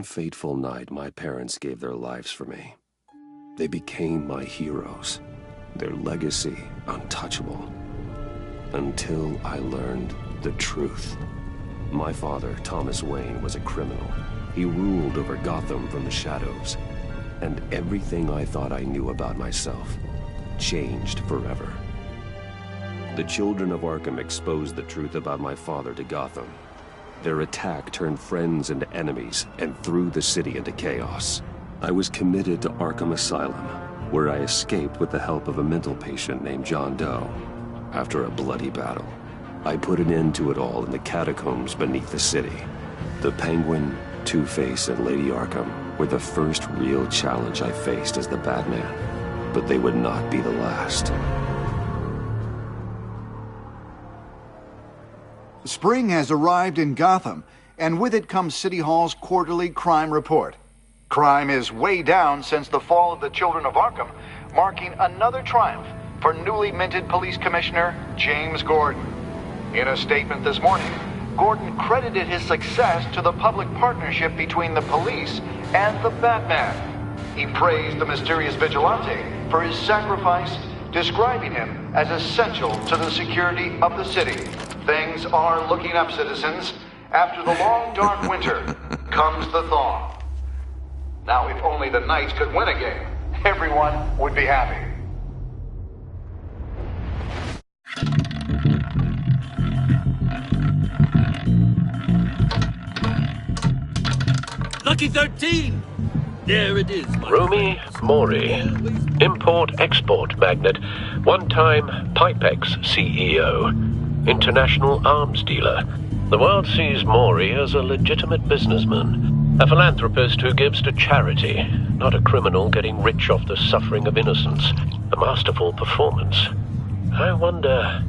one fateful night, my parents gave their lives for me. They became my heroes, their legacy untouchable. Until I learned the truth. My father, Thomas Wayne, was a criminal. He ruled over Gotham from the shadows. And everything I thought I knew about myself changed forever. The children of Arkham exposed the truth about my father to Gotham. Their attack turned friends into enemies and threw the city into chaos. I was committed to Arkham Asylum, where I escaped with the help of a mental patient named John Doe. After a bloody battle, I put an end to it all in the catacombs beneath the city. The Penguin, Two-Face, and Lady Arkham were the first real challenge I faced as the Batman, but they would not be the last. Spring has arrived in Gotham, and with it comes City Hall's quarterly crime report. Crime is way down since the fall of the Children of Arkham, marking another triumph for newly minted Police Commissioner James Gordon. In a statement this morning, Gordon credited his success to the public partnership between the police and the Batman. He praised the mysterious vigilante for his sacrifice, describing him as essential to the security of the city. Things are looking up, citizens. After the long, dark winter comes the thaw. Now, if only the Knights could win a game, everyone would be happy. Lucky 13! There it is. Rumi Mori, import-export magnate, one-time Pipex CEO, international arms dealer. The world sees Mori as a legitimate businessman, a philanthropist who gives to charity, not a criminal getting rich off the suffering of innocence. A masterful performance. I wonder,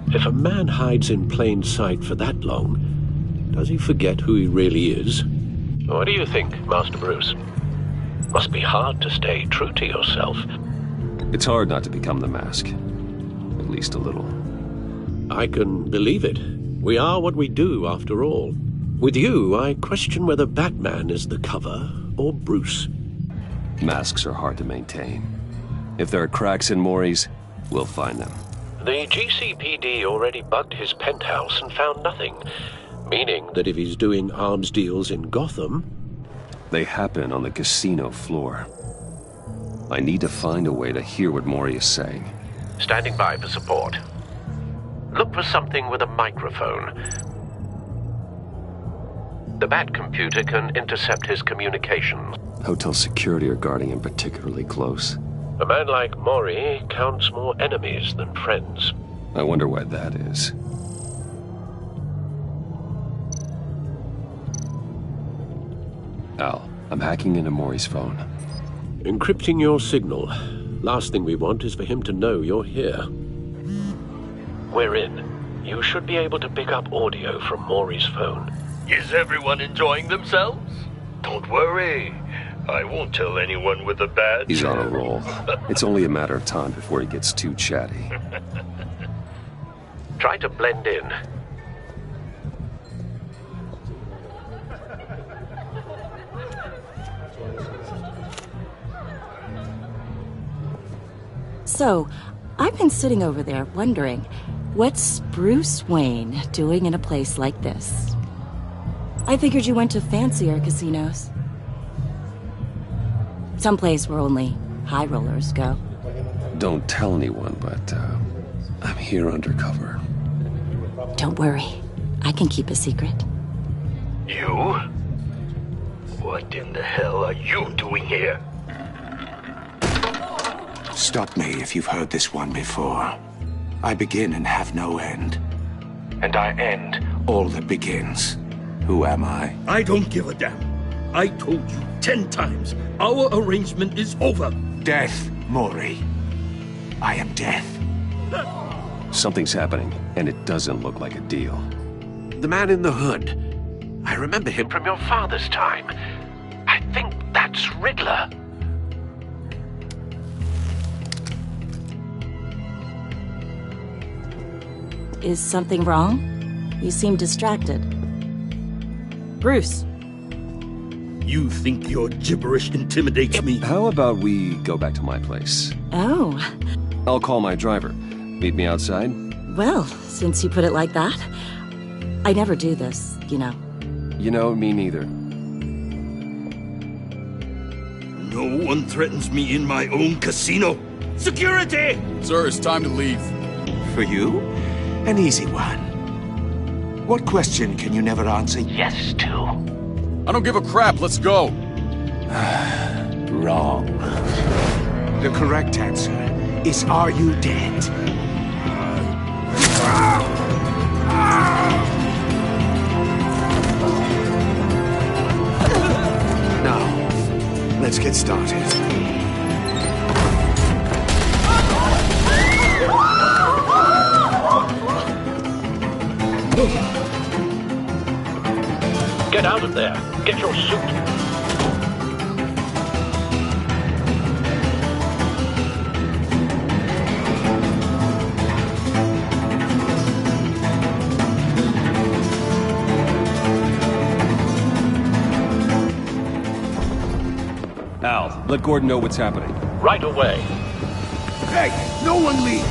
if a man hides in plain sight for that long, does he forget who he really is? What do you think, Master Bruce? Must be hard to stay true to yourself. It's hard not to become the Mask. At least a little. I can believe it. We are what we do, after all. With you, I question whether Batman is the cover or Bruce. Masks are hard to maintain. If there are cracks in Mori's, we'll find them. The GCPD already bugged his penthouse and found nothing. Meaning that if he's doing arms deals in Gotham... They happen on the casino floor. I need to find a way to hear what Mori is saying. Standing by for support. Look for something with a microphone. The Bat computer can intercept his communications. Hotel security are guarding him particularly close. A man like Mori counts more enemies than friends. I wonder why that is. Al, I'm hacking into Mori's phone. Encrypting your signal. Last thing we want is for him to know you're here. We're in. You should be able to pick up audio from Mori's phone. Is everyone enjoying themselves? Don't worry. I won't tell anyone with a badge. He's on a roll. It's only a matter of time before he gets too chatty. Try to blend in. So, I've been sitting over there wondering, what's Bruce Wayne doing in a place like this? I figured you went to fancier casinos. Someplace where only high rollers go. Don't tell anyone, but I'm here undercover. Don't worry. I can keep a secret. You? What in the hell are you doing here? Stop me if you've heard this one before. I begin and have no end. And I end all that begins. Who am I? I don't give a damn. I told you 10 times. Our arrangement is over. Death, Mori. I am death. Something's happening, and it doesn't look like a deal. The man in the hood. I remember him from your father's time. I think that's Riddler. Is something wrong? You seem distracted. Bruce. You think your gibberish intimidates me? How about we go back to my place? Oh. I'll call my driver. Meet me outside? Well, since you put it like that, I never do this, you know. You know, me neither. No one threatens me in my own casino. Security! Sir, it's time to leave. For you, an easy one. What question can you never answer yes to? I don't give a crap, let's go. Wrong. The correct answer is, are you dead? Now, let's get started. Get out of there. Get your suit. Al, let Gordon know what's happening. Right away. Hey, no one leave!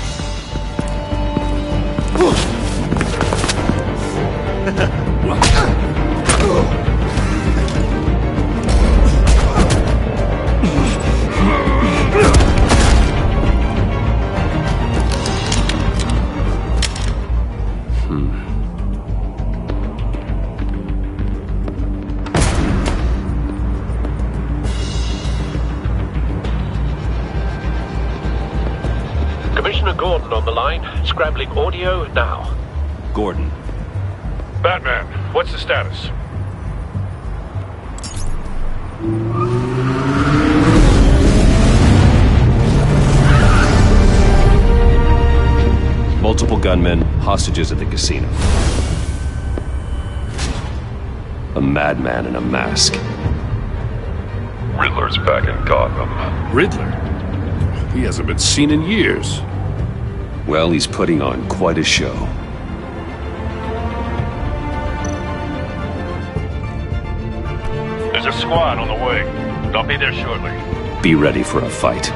Commissioner Gordon on the line. Scrambling audio now. Gordon. Batman, what's the status? Multiple gunmen, hostages at the casino. A madman in a mask. Riddler's back in Gotham. Riddler? He hasn't been seen in years. Well, he's putting on quite a show. There's a squad on the way. I'll be there shortly. Be ready for a fight.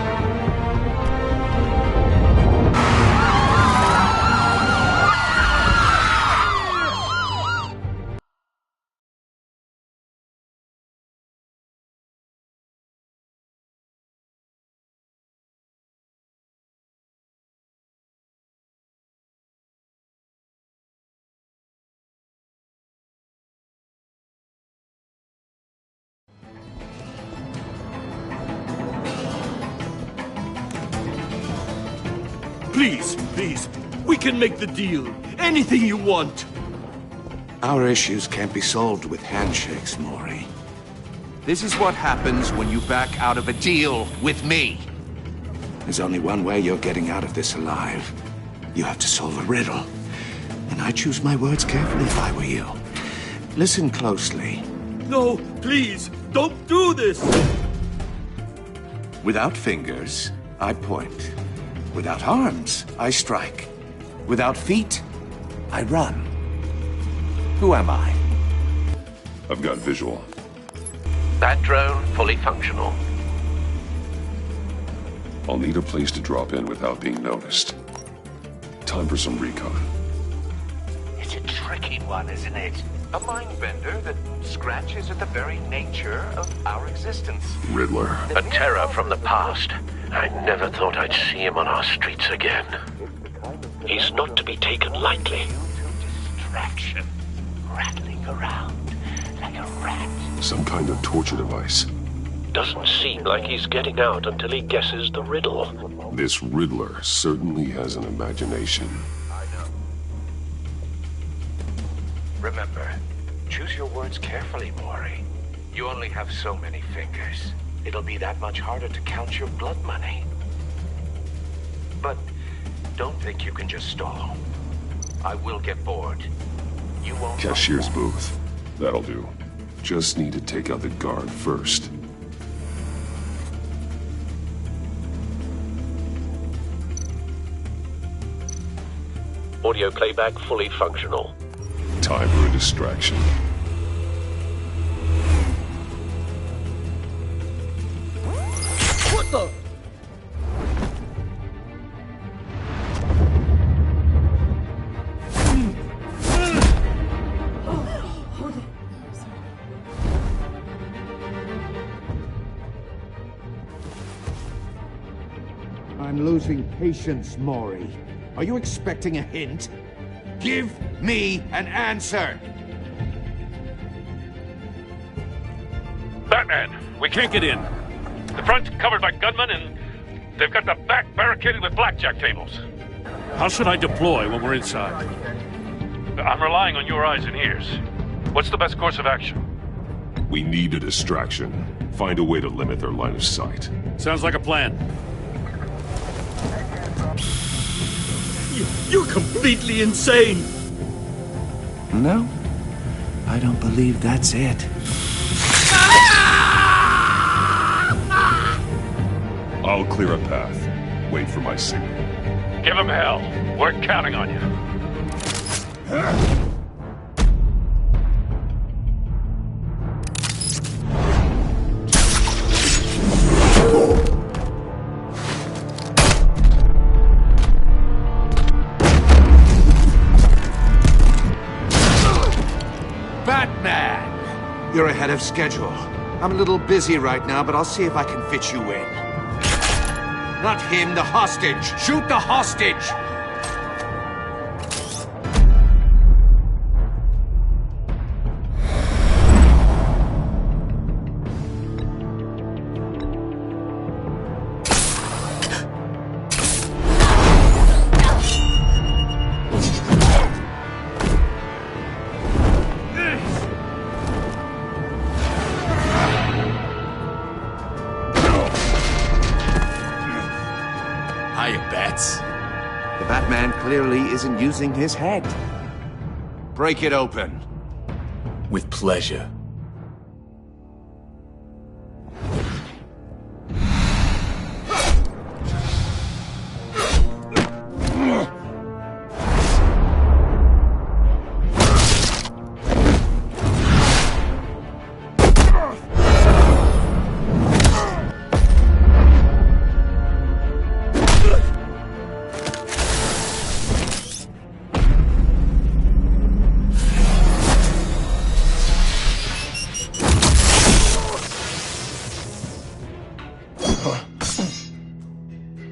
Please, please, we can make the deal. Anything you want. Our issues can't be solved with handshakes, Maury. This is what happens when you back out of a deal with me. There's only one way you're getting out of this alive. You have to solve a riddle. And I choose my words carefully if I were you. Listen closely. No, please, don't do this. Without fingers, I point. Without arms, I strike. Without feet, I run. Who am I? I've got visual. That drone fully functional. I'll need a place to drop in without being noticed. Time for some recon. It's a tricky one, isn't it? A mind bender that scratches at the very nature of our existence. Riddler. A terror from the past. I never thought I'd see him on our streets again. He's not to be taken lightly. Distraction. Rattling around like a rat. Some kind of torture device. Doesn't seem like he's getting out until he guesses the riddle. This Riddler certainly has an imagination. I know. Remember, choose your words carefully, Maury. You only have so many fingers. It'll be that much harder to count your blood money. But don't think you can just stall. I will get bored. You won't. Cashier's booth. That'll do. Just need to take out the guard first. Audio playback fully functional. Time for a distraction. I'm losing patience, Maury. Are you expecting a hint? Give me an answer! Batman, we can't get in. The front's covered by gunmen, and they've got the back barricaded with blackjack tables. How should I deploy when we're inside? I'm relying on your eyes and ears. What's the best course of action? We need a distraction. Find a way to limit their line of sight. Sounds like a plan. You're completely insane! No, I don't believe that's it. I'll clear a path. Wait for my signal. Give him hell. We're counting on you. Batman! You're ahead of schedule. I'm a little busy right now, but I'll see if I can fit you in. Not him, the hostage! Shoot the hostage! The Batman clearly isn't using his head. Break it open. With pleasure.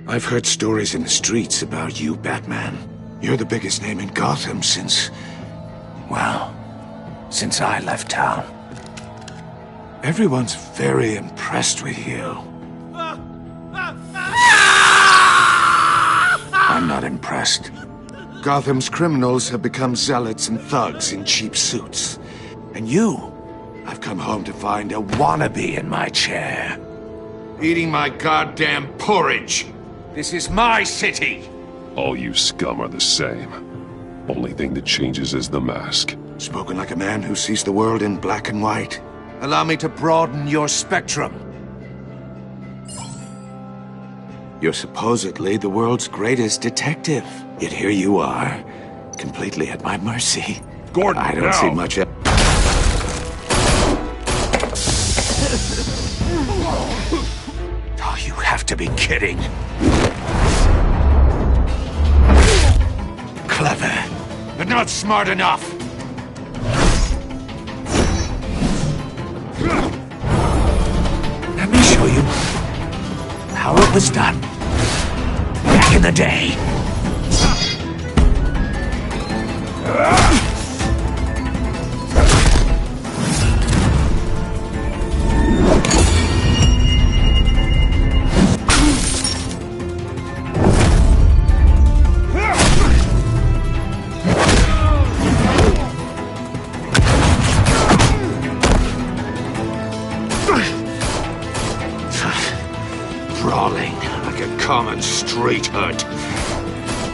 I've heard stories in the streets about you, Batman. You're the biggest name in Gotham since I left town. Everyone's very impressed with you. I'm not impressed. Gotham's criminals have become zealots and thugs in cheap suits. And you, I've come home to find a wannabe in my chair. Eating my goddamn porridge. This is my city! All you scum are the same. Only thing that changes is the mask. Spoken like a man who sees the world in black and white. Allow me to broaden your spectrum. You're supposedly the world's greatest detective. Yet here you are, completely at my mercy. Gordon, I don't see much else. Oh, you have to be kidding. Clever, but not smart enough. Let me show you how it was done back in the day. Brawling like a common street hood.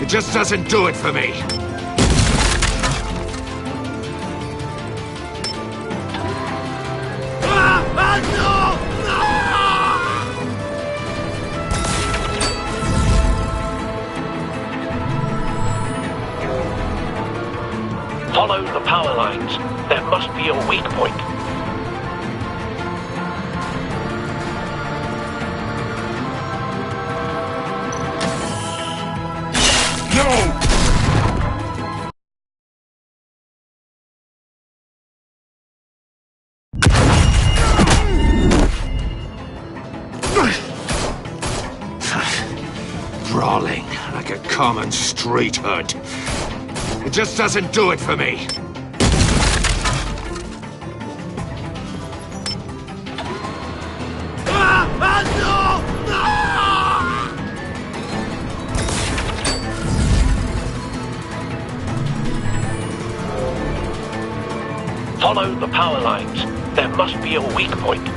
It just doesn't do it for me. Follow the power lines. There must be a weak point. common street hood. It just doesn't do it for me. Follow the power lines. There must be a weak point.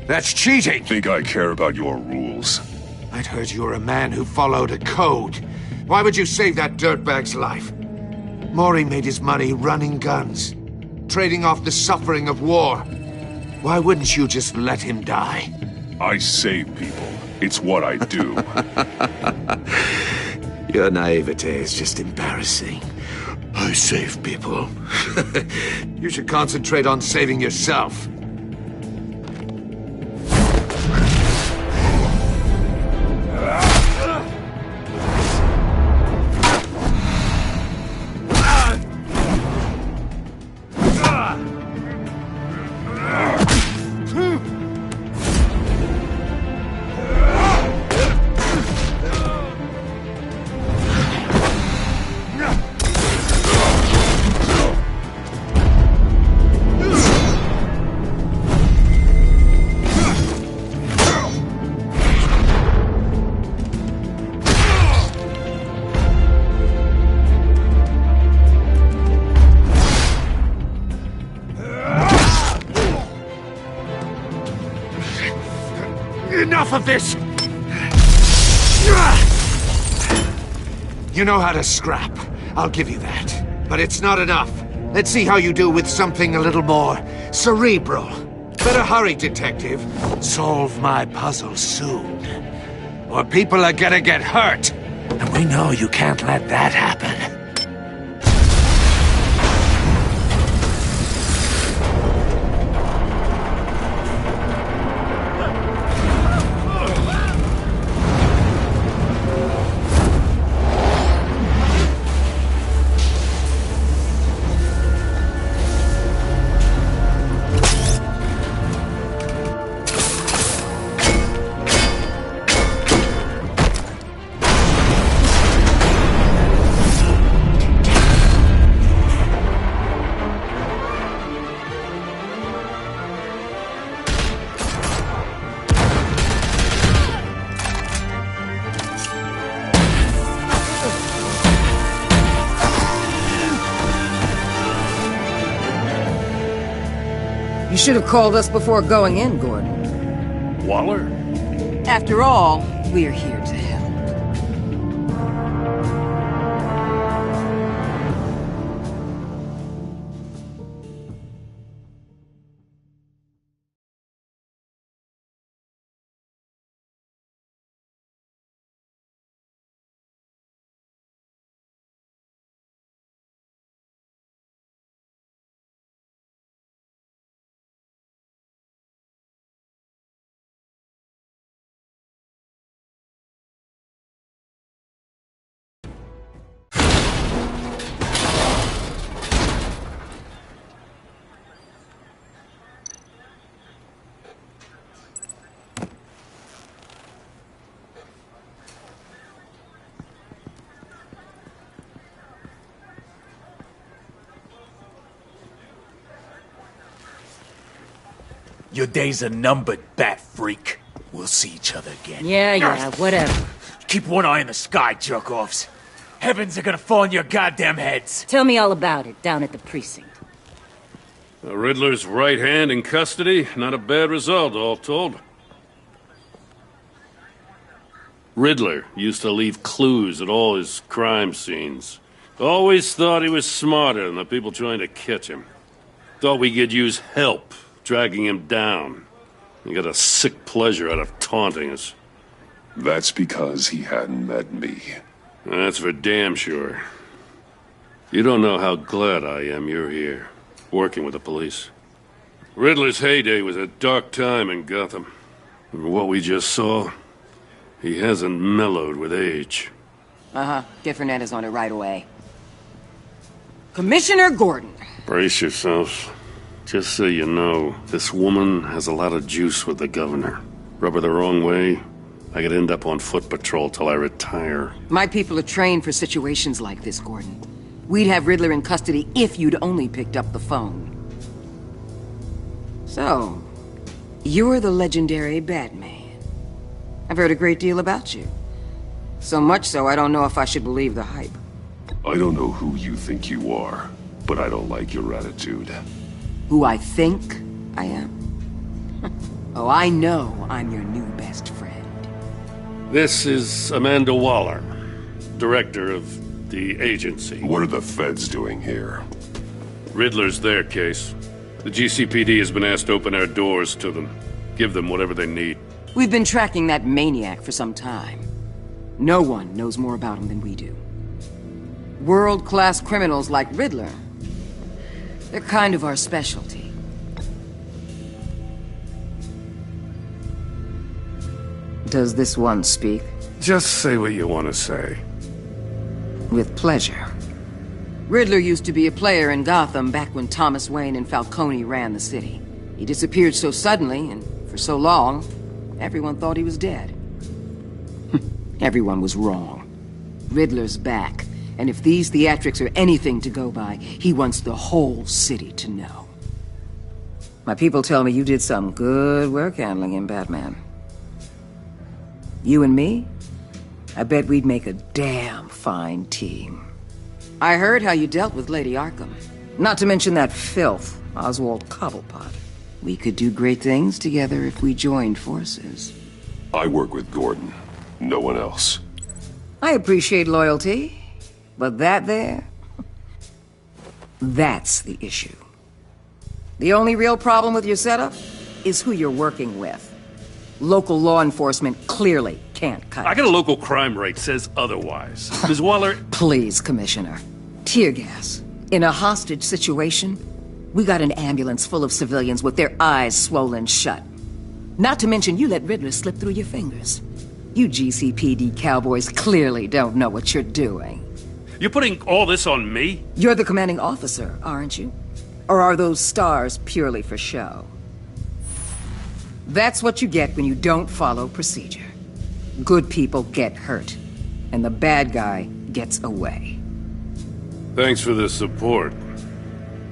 That's cheating! Think I care about your rules? I'd heard you were a man who followed a code. Why would you save that dirtbag's life? Maury made his money running guns, trading off the suffering of war. Why wouldn't you just let him die? I save people. It's what I do. Your naivete is just embarrassing. I save people. You should concentrate on saving yourself. Enough of this! You know how to scrap. I'll give you that. But it's not enough. Let's see how you do with something a little more cerebral. Better hurry, detective. Solve my puzzle soon. Or people are gonna get hurt. And we know you can't let that happen. You should have called us before going in, Gordon. Waller? After all, we're here to help. Your days are numbered, bat freak. We'll see each other again. Yeah, whatever. Keep one eye in the sky, jerk-offs. Heavens are gonna fall on your goddamn heads. Tell me all about it down at the precinct. The Riddler's right hand in custody. Not a bad result, all told. Riddler used to leave clues at all his crime scenes. Always thought he was smarter than the people trying to catch him. Thought we could use help dragging him down. He got a sick pleasure out of taunting us. That's because he hadn't met me. That's for damn sure. You don't know how glad I am you're here. working with the police. Riddler's heyday was a dark time in Gotham. And what we just saw, he hasn't mellowed with age. Get Fernandez on it right away. Commissioner Gordon. Brace yourselves. Just so you know, this woman has a lot of juice with the governor. Rub her the wrong way, I could end up on foot patrol till I retire. My people are trained for situations like this, Gordon. We'd have Riddler in custody if you'd only picked up the phone. So, you're the legendary Batman. I've heard a great deal about you. So much so, I don't know if I should believe the hype. I don't know who you think you are, but I don't like your attitude. Who I think I am? Oh, I know I'm your new best friend. This is Amanda Waller, director of the agency. What are the feds doing here? Riddler's their case. The GCPD has been asked to open our doors to them. Give them whatever they need. We've been tracking that maniac for some time. No one knows more about him than we do. World-class criminals like Riddler. They're kind of our specialty. Does this one speak? Just say what you want to say. With pleasure. Riddler used to be a player in Gotham back when Thomas Wayne and Falcone ran the city. He disappeared so suddenly and for so long, everyone thought he was dead. Everyone was wrong. Riddler's back, and if these theatrics are anything to go by, he wants the whole city to know. My people tell me you did some good work handling him, Batman. You and me? I bet we'd make a damn fine team. I heard how you dealt with Lady Arkham. Not to mention that filth, Oswald Cobblepot. We could do great things together if we joined forces. I work with Gordon. No one else. I appreciate loyalty, but that there... that's the issue. The only real problem with your setup is who you're working with. Local law enforcement clearly can't cut it. I got a local crime rate says otherwise. Ms. Waller... Please, Commissioner. Tear gas. In a hostage situation, we got an ambulance full of civilians with their eyes swollen shut. Not to mention you let Riddler slip through your fingers. You GCPD cowboys clearly don't know what you're doing. You're putting all this on me? You're the commanding officer, aren't you? Or are those stars purely for show? That's what you get when you don't follow procedure. Good people get hurt, and the bad guy gets away. Thanks for the support.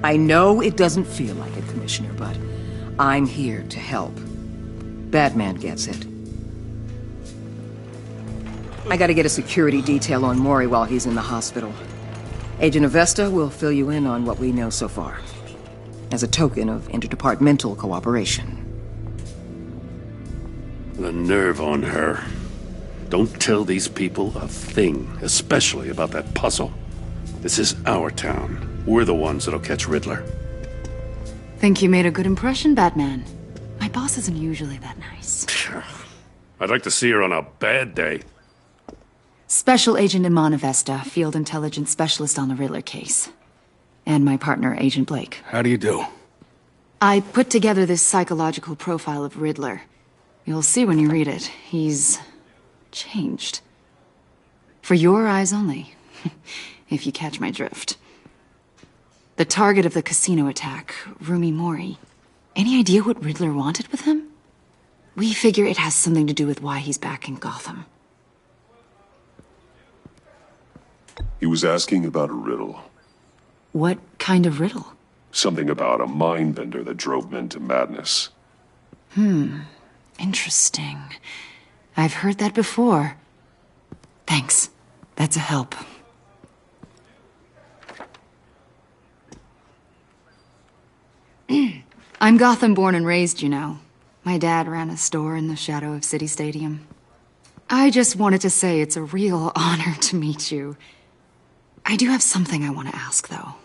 I know it doesn't feel like it, Commissioner, but I'm here to help. Batman gets it. I gotta get a security detail on Mori while he's in the hospital. Agent Avesta will fill you in on what we know so far, as a token of interdepartmental cooperation. The nerve on her. Don't tell these people a thing, especially about that puzzle. This is our town. We're the ones that'll catch Riddler. Think you made a good impression, Batman? My boss isn't usually that nice. I'd like to see her on a bad day. Special Agent Iman Avesta, Field Intelligence Specialist on the Riddler case. And my partner, Agent Blake. How do you do? I put together this psychological profile of Riddler. You'll see when you read it. He's... changed. For your eyes only, if you catch my drift. The target of the casino attack, Rumi Mori. Any idea what Riddler wanted with him? We figure it has something to do with why he's back in Gotham. He was asking about a riddle. What kind of riddle? Something about a mind bender that drove men to madness. Interesting. I've heard that before. Thanks. That's a help. I'm Gotham born and raised, you know. My dad ran a store in the shadow of City Stadium. I just wanted to say it's a real honor to meet you. I do have something I want to ask, though.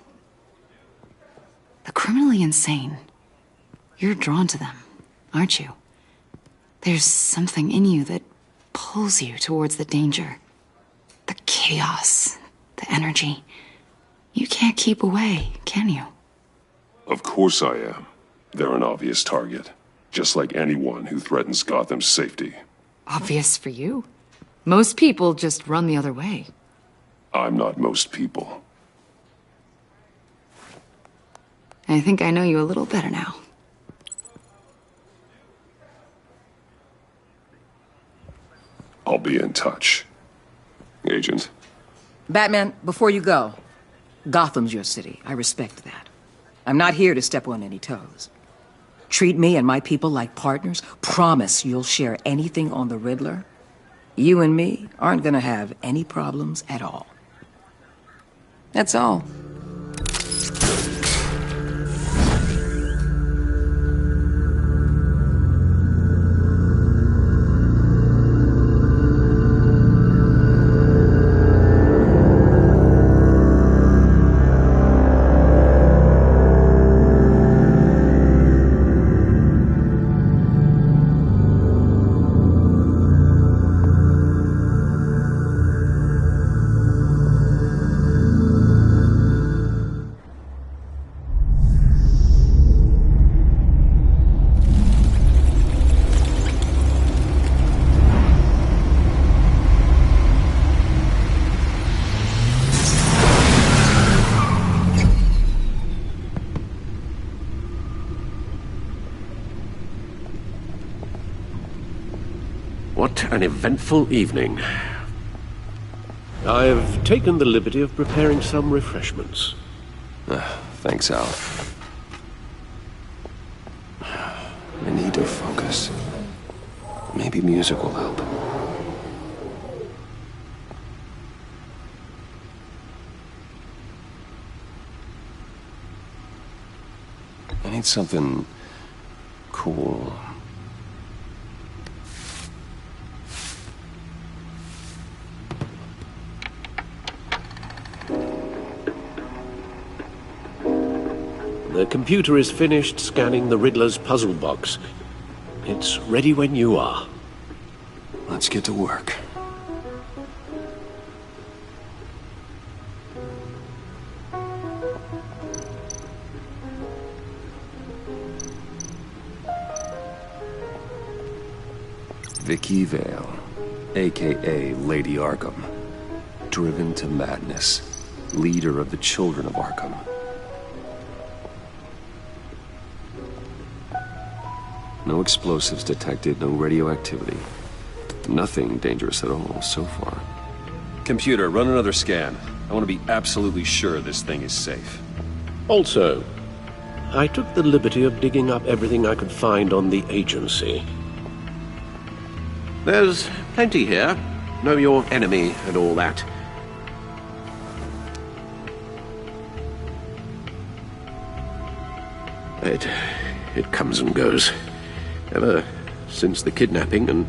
The criminally insane. You're drawn to them, aren't you? There's something in you that pulls you towards the danger. The chaos, the energy. You can't keep away, can you? Of course I am. They're an obvious target, just like anyone who threatens Gotham's safety. Obvious for you. Most people just run the other way. I'm not most people. I think I know you a little better now. I'll be in touch. Agent. Batman, before you go, Gotham's your city. I respect that. I'm not here to step on any toes. Treat me and my people like partners. Promise you'll share anything on the Riddler. You and me aren't gonna have any problems at all. That's all. What an eventful evening. I've taken the liberty of preparing some refreshments. Thanks, Al. I need to focus. Maybe music will help. I need something cool. The computer is finished scanning the Riddler's puzzle box. It's ready when you are. Let's get to work. Vicky Vale, aka Lady Arkham, driven to madness, leader of the Children of Arkham. No explosives detected, no radioactivity. Nothing dangerous at all so far. Computer, run another scan. I want to be absolutely sure this thing is safe. Also, I took the liberty of digging up everything I could find on the agency. There's plenty here. Know your enemy and all that. It comes and goes. Ever since the kidnapping and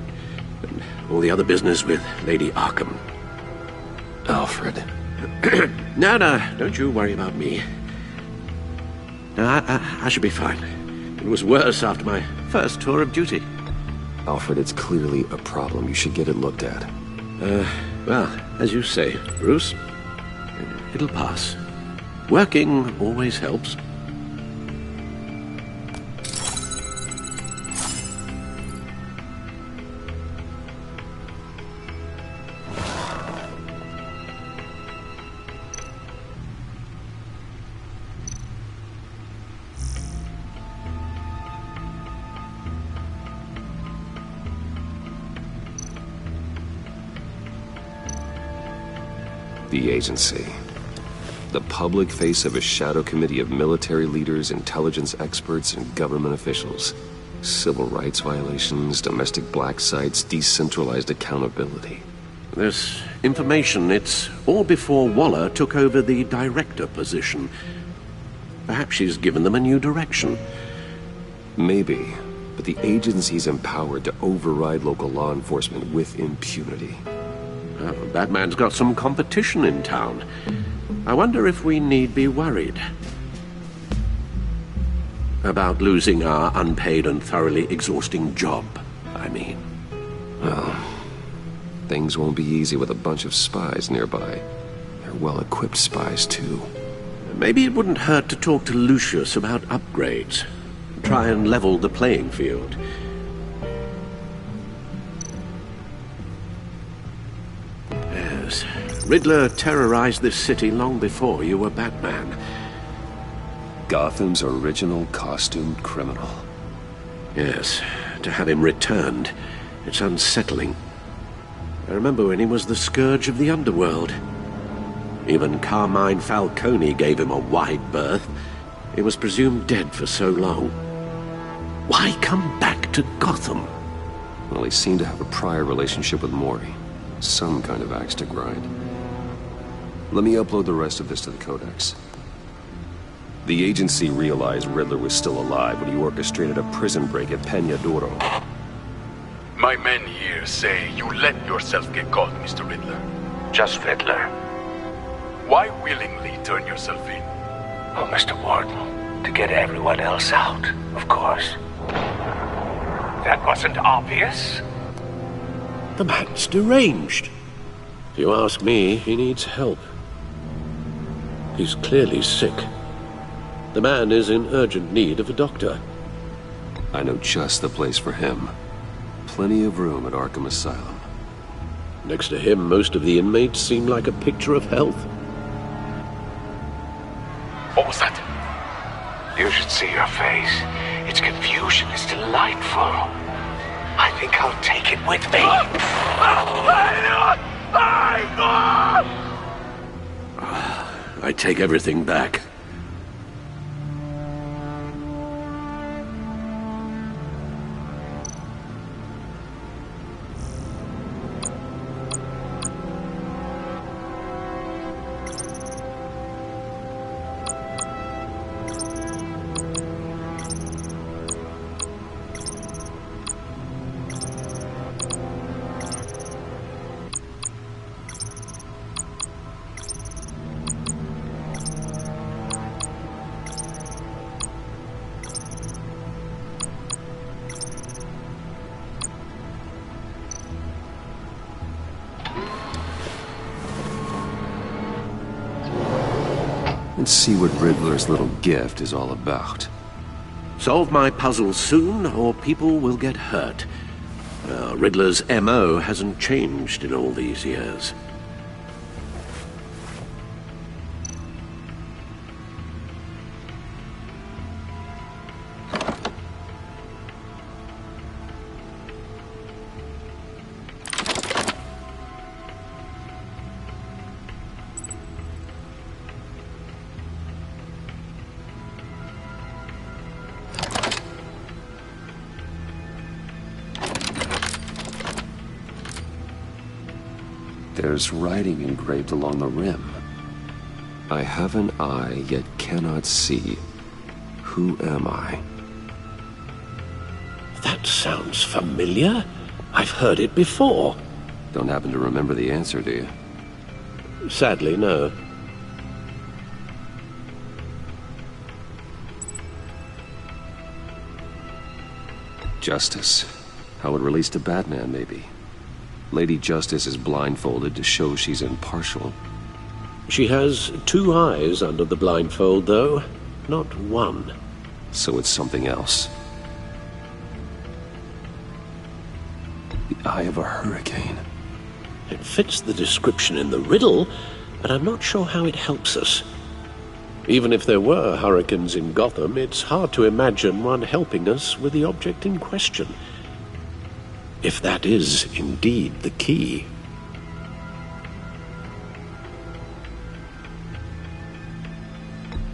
all the other business with Lady Arkham. Alfred. No, don't you worry about me. No, I should be fine. It was worse after my first tour of duty. Alfred, it's clearly a problem. You should get it looked at. Well, as you say, Bruce, it'll pass. Working always helps. The agency. The public face of a shadow committee of military leaders, intelligence experts, and government officials. Civil rights violations, domestic black sites, decentralized accountability. This information, it's all before Waller took over the director position. Perhaps she's given them a new direction. Maybe, but the agency's empowered to override local law enforcement with impunity. Well, Batman's got some competition in town. I wonder if we need be worried about losing our unpaid and thoroughly exhausting job, I mean. Well, things won't be easy with a bunch of spies nearby. They're well-equipped spies, too. Maybe it wouldn't hurt to talk to Lucius about upgrades. Try and level the playing field. Yes, Riddler terrorized this city long before you were Batman. Gotham's original costumed criminal. Yes, to have him returned, it's unsettling. I remember when he was the scourge of the underworld. Even Carmine Falcone gave him a wide berth. He was presumed dead for so long. Why come back to Gotham? Well, he seemed to have a prior relationship with Mori. Some kind of axe to grind. Let me upload the rest of this to the Codex. The agency realized Riddler was still alive when he orchestrated a prison break at Peñadoro. My men here say you let yourself get caught, Mr. Riddler. Just Riddler. Why willingly turn yourself in? Oh, Mr. Warden, to get everyone else out, of course. That wasn't obvious. The man's deranged. If you ask me, he needs help. He's clearly sick. The man is in urgent need of a doctor. I know just the place for him. Plenty of room at Arkham Asylum. Next to him, most of the inmates seem like a picture of health. What was that? You should see your face. Its confusion is delightful. I think I'll take it with me. I take everything back. Let's see what Riddler's little gift is all about. Solve my puzzle soon, or people will get hurt. Riddler's MO hasn't changed in all these years. There's writing engraved along the rim. I have an eye, yet cannot see. Who am I? That sounds familiar. I've heard it before. Don't happen to remember the answer, do you? Sadly, no. Justice. How it relates to Batman, maybe. Lady Justice is blindfolded to show she's impartial. She has two eyes under the blindfold, though, not one. So it's something else. The eye of a hurricane. It fits the description in the riddle, but I'm not sure how it helps us. Even if there were hurricanes in Gotham, it's hard to imagine one helping us with the object in question. If that is indeed the key.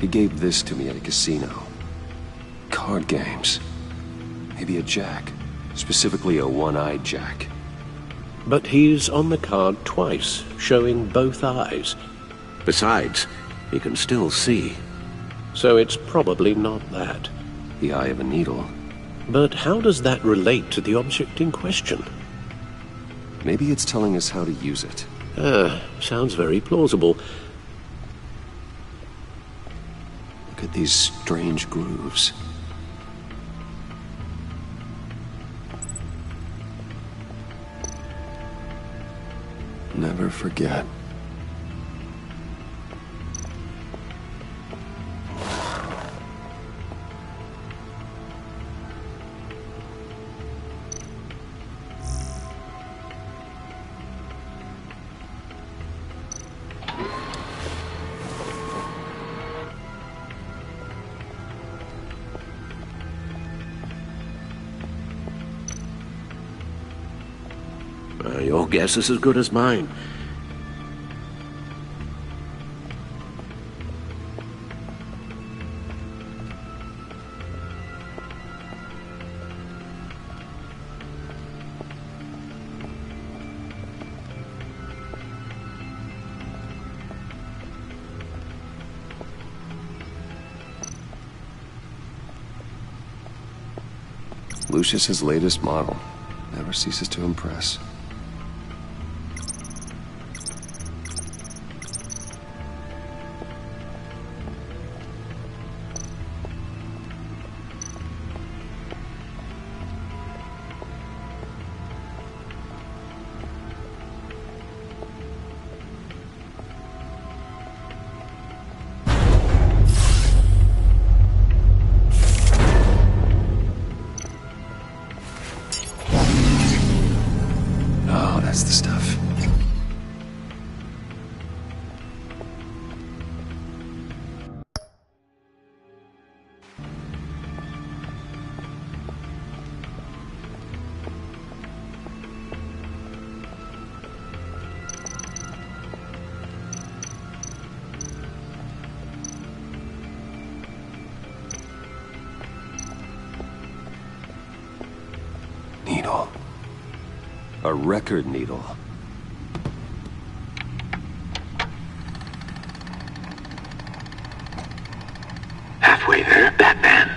He gave this to me at a casino. Card games. Maybe a jack. Specifically a one-eyed jack. But he's on the card twice, showing both eyes. Besides, he can still see. So it's probably not that. The eye of a needle. But how does that relate to the object in question? Maybe it's telling us how to use it. Sounds very plausible. Look at these strange grooves. Never forget. Your guess is as good as mine. Lucius's latest model. Never ceases to impress. That's the stuff. Needle. A record needle. Halfway there, Batman.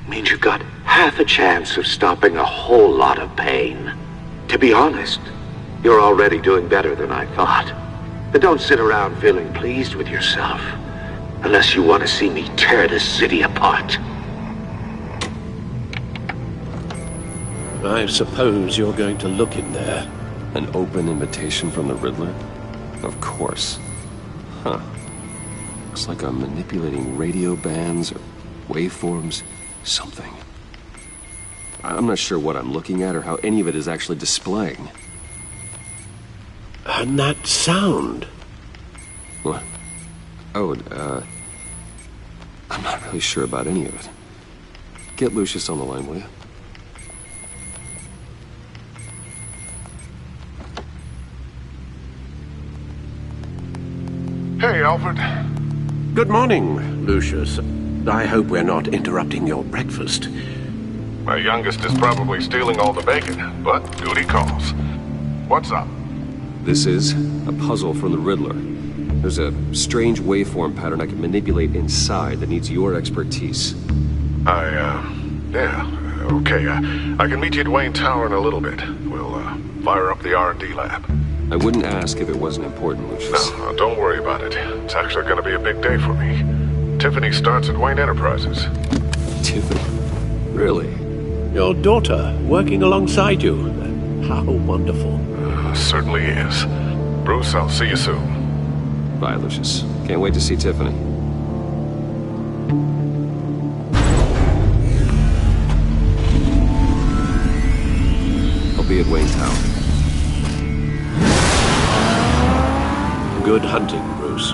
Means you've got half a chance of stopping a whole lot of pain. To be honest, you're already doing better than I thought. But don't sit around feeling pleased with yourself. Unless you want to see me tear this city apart. I suppose you're going to look in there. An open invitation from the Riddler? Of course. Huh. Looks like I'm manipulating radio bands or waveforms. Something. I'm not sure what I'm looking at or how any of it is actually displaying. And that sound? What? Oh, I'm not really sure about any of it. Get Lucius on the line, will you? Hey, Alfred. Good morning, Lucius. I hope we're not interrupting your breakfast. My youngest is probably stealing all the bacon, but duty calls. What's up? This is a puzzle from the Riddler. There's a strange waveform pattern I can manipulate inside that needs your expertise. Yeah, okay. I can meet you at Wayne Tower in a little bit. We'll, fire up the R&D lab. I wouldn't ask if it wasn't important, Lucius. No, don't worry about it. It's actually going to be a big day for me. Tiffany starts at Wayne Enterprises. Tiffany? Really? Your daughter, working alongside you. How wonderful. Certainly is. Bruce, I'll see you soon. Bye, Lucius. Can't wait to see Tiffany. I'll be at Wayne Tower. Good hunting, Bruce.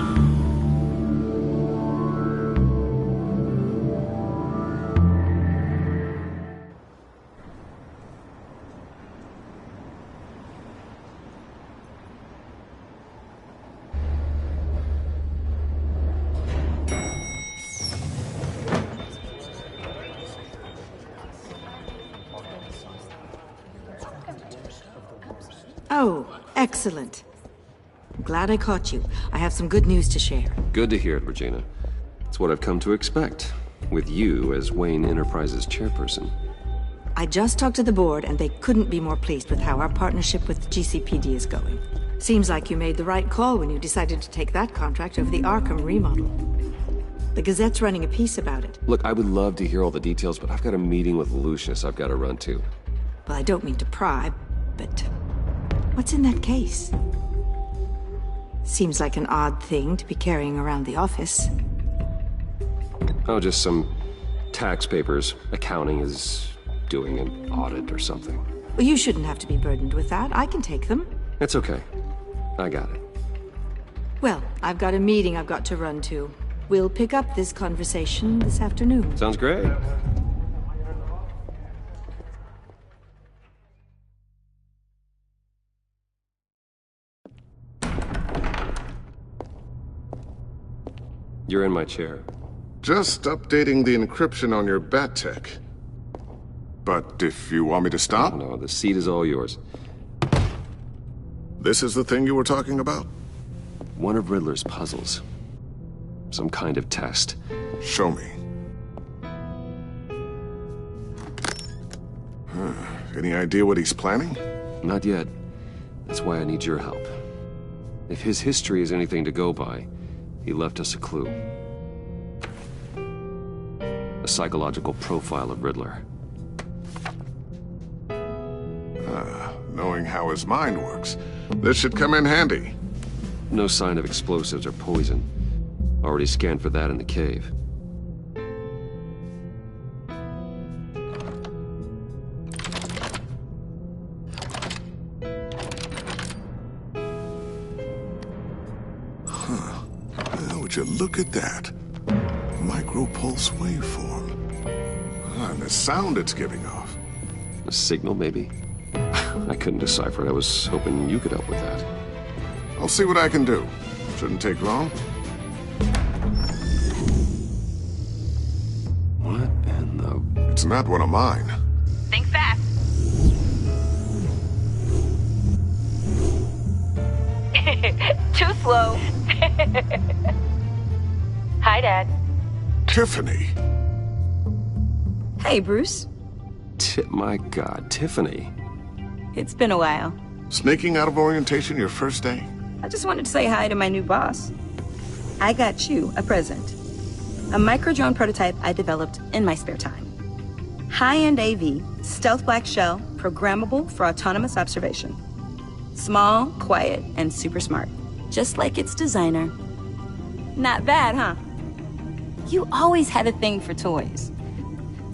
Oh, excellent. I'm glad I caught you. I have some good news to share. Good to hear it, Regina. It's what I've come to expect, with you as Wayne Enterprises chairperson. I just talked to the board, and they couldn't be more pleased with how our partnership with GCPD is going. Seems like you made the right call when you decided to take that contract over the Arkham remodel. The Gazette's running a piece about it. Look, I would love to hear all the details, but I've got a meeting with Lucius I've got to run to. Well, I don't mean to pry, but what's in that case? Seems like an odd thing to be carrying around the office. Oh, just some tax papers. Accounting is doing an audit or something. Well, you shouldn't have to be burdened with that. I can take them. It's okay. I got it. Well, I've got a meeting I've got to run to. We'll pick up this conversation this afternoon. Sounds great. You're in my chair. Just updating the encryption on your bat tech. But if you want me to stop? No, the seat is all yours. This is the thing you were talking about? One of Riddler's puzzles. Some kind of test. Show me. Any idea what he's planning? Not yet. That's why I need your help. If his history is anything to go by, he left us a clue. A psychological profile of Riddler. Knowing how his mind works, this should come in handy. No sign of explosives or poison. Already scanned for that in the cave. Would you look at that? Micro-pulse waveform. And the sound it's giving off. A signal, maybe? I couldn't decipher it. I was hoping you could help with that. I'll see what I can do. Shouldn't take long. What in the... It's not one of mine. Think fast. Too slow. Hi, Dad. Tiffany. Hey, Bruce. My God, Tiffany. It's been a while. Sneaking out of orientation your first day? I just wanted to say hi to my new boss. I got you a present. A micro-drone prototype I developed in my spare time. High-end AV, stealth black shell, programmable for autonomous observation. Small, quiet, and super smart. Just like its designer. Not bad, huh? You always had a thing for toys.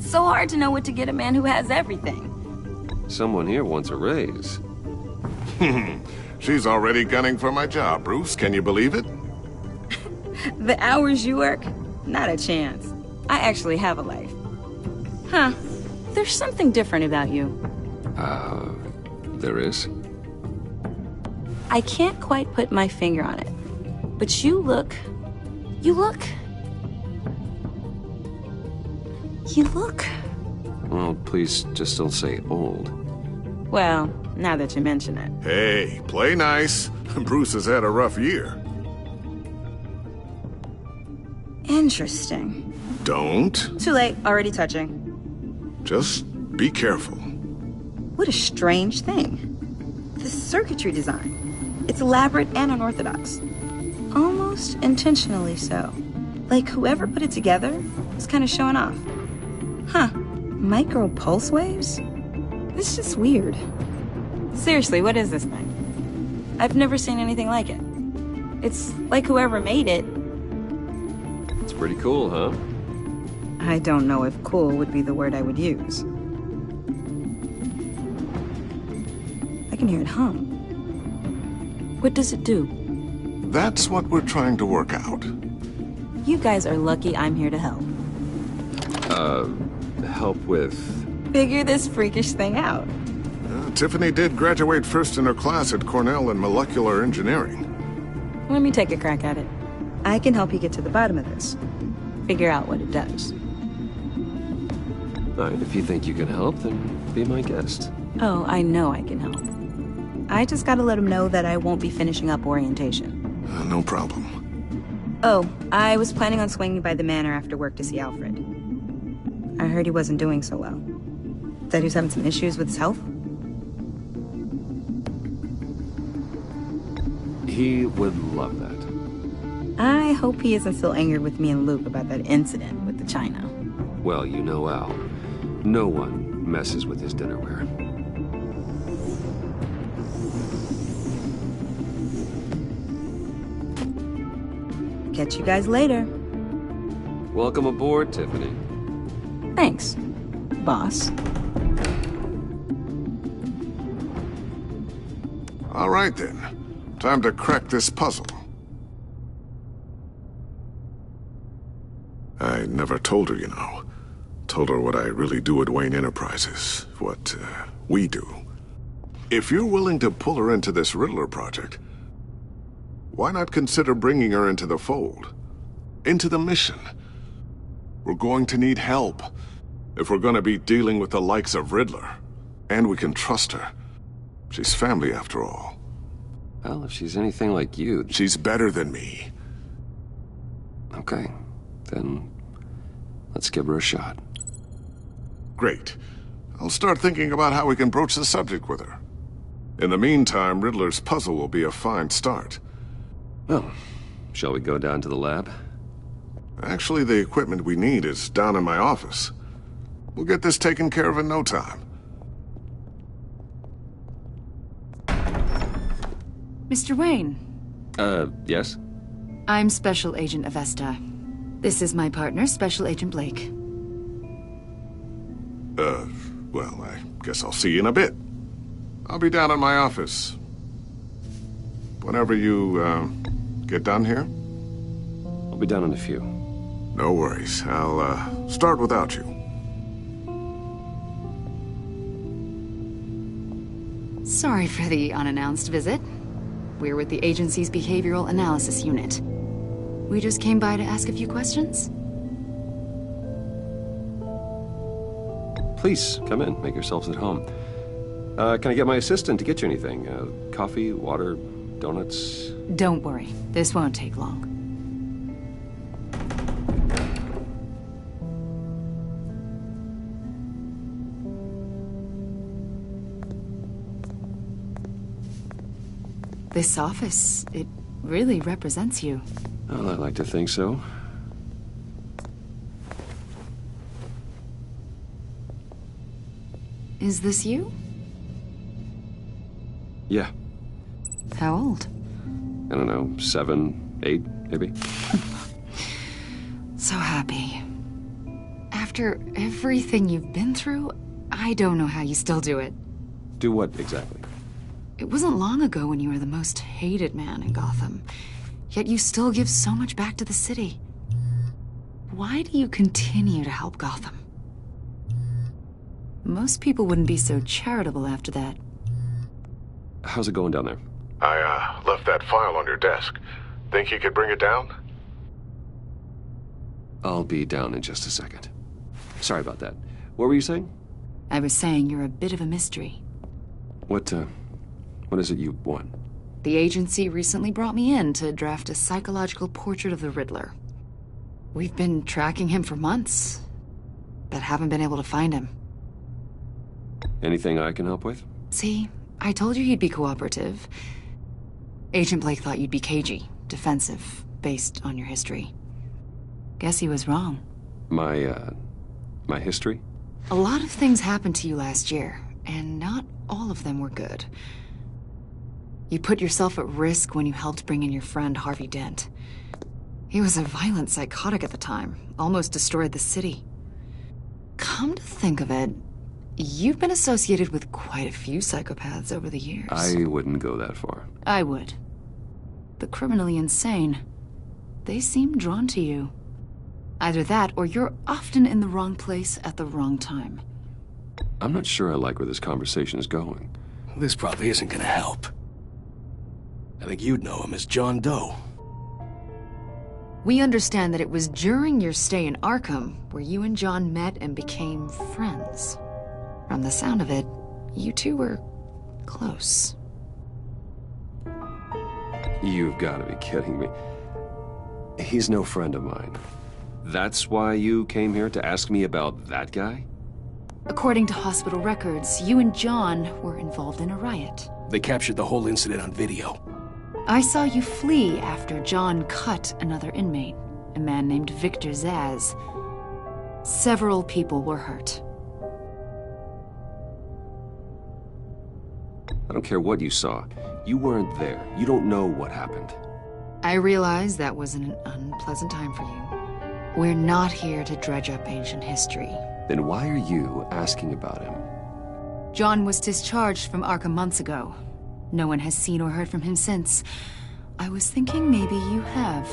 So hard to know what to get a man who has everything. Someone here wants a raise. She's already gunning for my job, Bruce. Can you believe it? The hours you work? Not a chance. I actually have a life. Huh. There's something different about you. There is? I can't quite put my finger on it. But you look... Well, please just don't say old. Well, now that you mention it. Hey, play nice. Bruce has had a rough year. Interesting. Don't. Too late, already touching. Just be careful. What a strange thing. The circuitry design. It's elaborate and unorthodox. Almost intentionally so. Like whoever put it together was kind of showing off. Huh. Micro pulse waves? It's just weird. Seriously, what is this thing? I've never seen anything like it. It's like whoever made it. It's pretty cool, huh? I don't know if cool would be the word I would use. I can hear it hum. What does it do? That's what we're trying to work out. You guys are lucky I'm here to help. Help with... Figure this freakish thing out. Tiffany did graduate first in her class at Cornell in molecular engineering. Let me take a crack at it. I can help you get to the bottom of this. Figure out what it does. All right, if you think you can help, then be my guest. Oh, I know I can help. I just gotta let him know that I won't be finishing up orientation. No problem. Oh, I was planning on swinging by the manor after work to see Alfred. I heard he wasn't doing so well. That he was having some issues with his health? He would love that. I hope he isn't still angered with me and Luke about that incident with the china. Well, you know Al. No one messes with his dinnerware. Catch you guys later. Welcome aboard, Tiffany. Thanks, boss. All right, then. Time to crack this puzzle. I never told her, you know. Told her what I really do at Wayne Enterprises. What, we do. If you're willing to pull her into this Riddler project, why not consider bringing her into the fold? into the mission. We're going to need help if we're going to be dealing with the likes of Riddler. And we can trust her. She's family after all. Well, if she's anything like you... She's better than me. Okay, then let's give her a shot. Great. I'll start thinking about how we can broach the subject with her. In the meantime, Riddler's puzzle will be a fine start. Well, shall we go down to the lab? Actually, the equipment we need is down in my office. We'll get this taken care of in no time. Mr. Wayne. Yes? I'm Special Agent Avesta. This is my partner, Special Agent Blake. Well, I guess I'll see you in a bit. I'll be down in my office. Whenever you, get done here? I'll be down in a few. No worries. I'll, start without you. Sorry for the unannounced visit. We're with the agency's Behavioral Analysis Unit. We just came by to ask a few questions. Please, come in. Make yourselves at home. Can I get my assistant to get you anything? Coffee, water, donuts? Don't worry. This won't take long. This office, it really represents you. Well, I like to think so. Is this you? Yeah. How old? I don't know, 7, 8, maybe? So happy. After everything you've been through, I don't know how you still do it. Do what exactly? It wasn't long ago when you were the most hated man in Gotham, yet you still give so much back to the city. Why do you continue to help Gotham? Most people wouldn't be so charitable after that. How's it going down there? I, left that file on your desk. Think you could bring it down? I'll be down in just a second. Sorry about that. What were you saying? I was saying you're a bit of a mystery. What is it you want? The agency recently brought me in to draft a psychological portrait of the Riddler. We've been tracking him for months, but haven't been able to find him. Anything I can help with? See, I told you he'd be cooperative. Agent Blake thought you'd be cagey, defensive, based on your history. Guess he was wrong. My history? A lot of things happened to you last year, and not all of them were good. You put yourself at risk when you helped bring in your friend Harvey Dent. He was a violent psychotic at the time, almost destroyed the city. Come to think of it, you've been associated with quite a few psychopaths over the years. I wouldn't go that far. I would. The criminally insane. They seem drawn to you. Either that, or you're often in the wrong place at the wrong time. I'm not sure I like where this conversation is going. This probably isn't gonna help. I think you'd know him as John Doe. We understand that it was during your stay in Arkham where you and John met and became friends. From the sound of it, you two were close. You've got to be kidding me. He's no friend of mine. That's why you came here to ask me about that guy? According to hospital records, you and John were involved in a riot. They captured the whole incident on video. I saw you flee after John cut another inmate, a man named Victor Zaz. Several people were hurt. I don't care what you saw. You weren't there. You don't know what happened. I realize that was an unpleasant time for you. We're not here to dredge up ancient history. Then why are you asking about him? John was discharged from Arkham months ago. No one has seen or heard from him since. I was thinking maybe you have.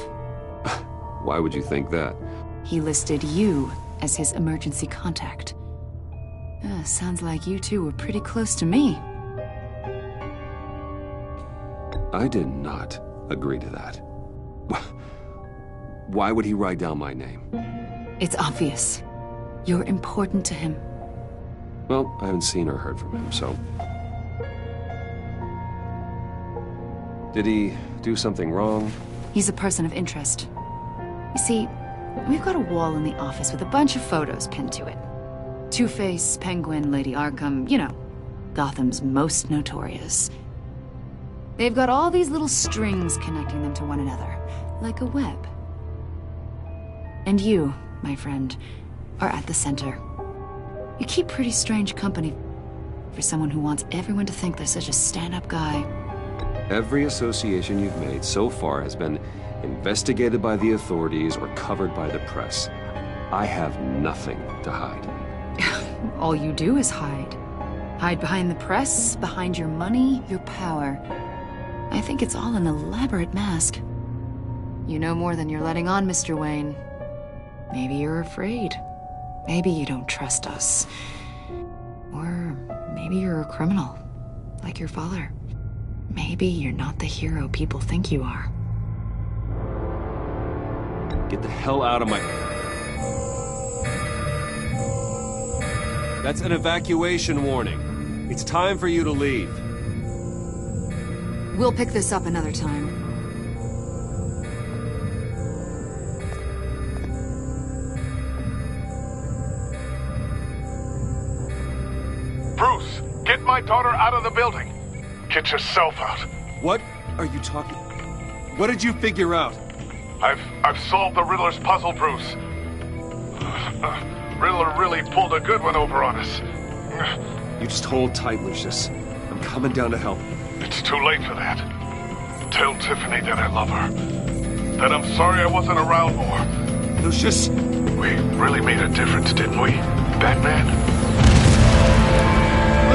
Why would you think that? He listed you as his emergency contact. Sounds like you two were pretty close to me. I did not agree to that. Why would he write down my name? It's obvious. You're important to him. Well, I haven't seen or heard from him, so... Did he do something wrong? He's a person of interest. You see, we've got a wall in the office with a bunch of photos pinned to it. Two-Face, Penguin, Lady Arkham, you know, Gotham's most notorious. They've got all these little strings connecting them to one another, like a web. And you, my friend, are at the center. You keep pretty strange company for someone who wants everyone to think they're such a stand-up guy. Every association you've made so far has been investigated by the authorities or covered by the press. I have nothing to hide. All you do is hide. Hide behind the press, behind your money, your power. I think it's all an elaborate mask. You know more than you're letting on, Mr. Wayne. Maybe you're afraid. Maybe you don't trust us. Or maybe you're a criminal, like your father. Maybe you're not the hero people think you are. Get the hell out of my... That's an evacuation warning. It's time for you to leave. We'll pick this up another time. Bruce, get my daughter out of the building. Get yourself out. What are you talking... What did you figure out? I've solved the Riddler's puzzle, Bruce. Riddler really pulled a good one over on us. You just hold tight, Lucius. I'm coming down to help. It's too late for that. Tell Tiffany that I love her. That I'm sorry I wasn't around more. Lucius! We really made a difference, didn't we, Batman?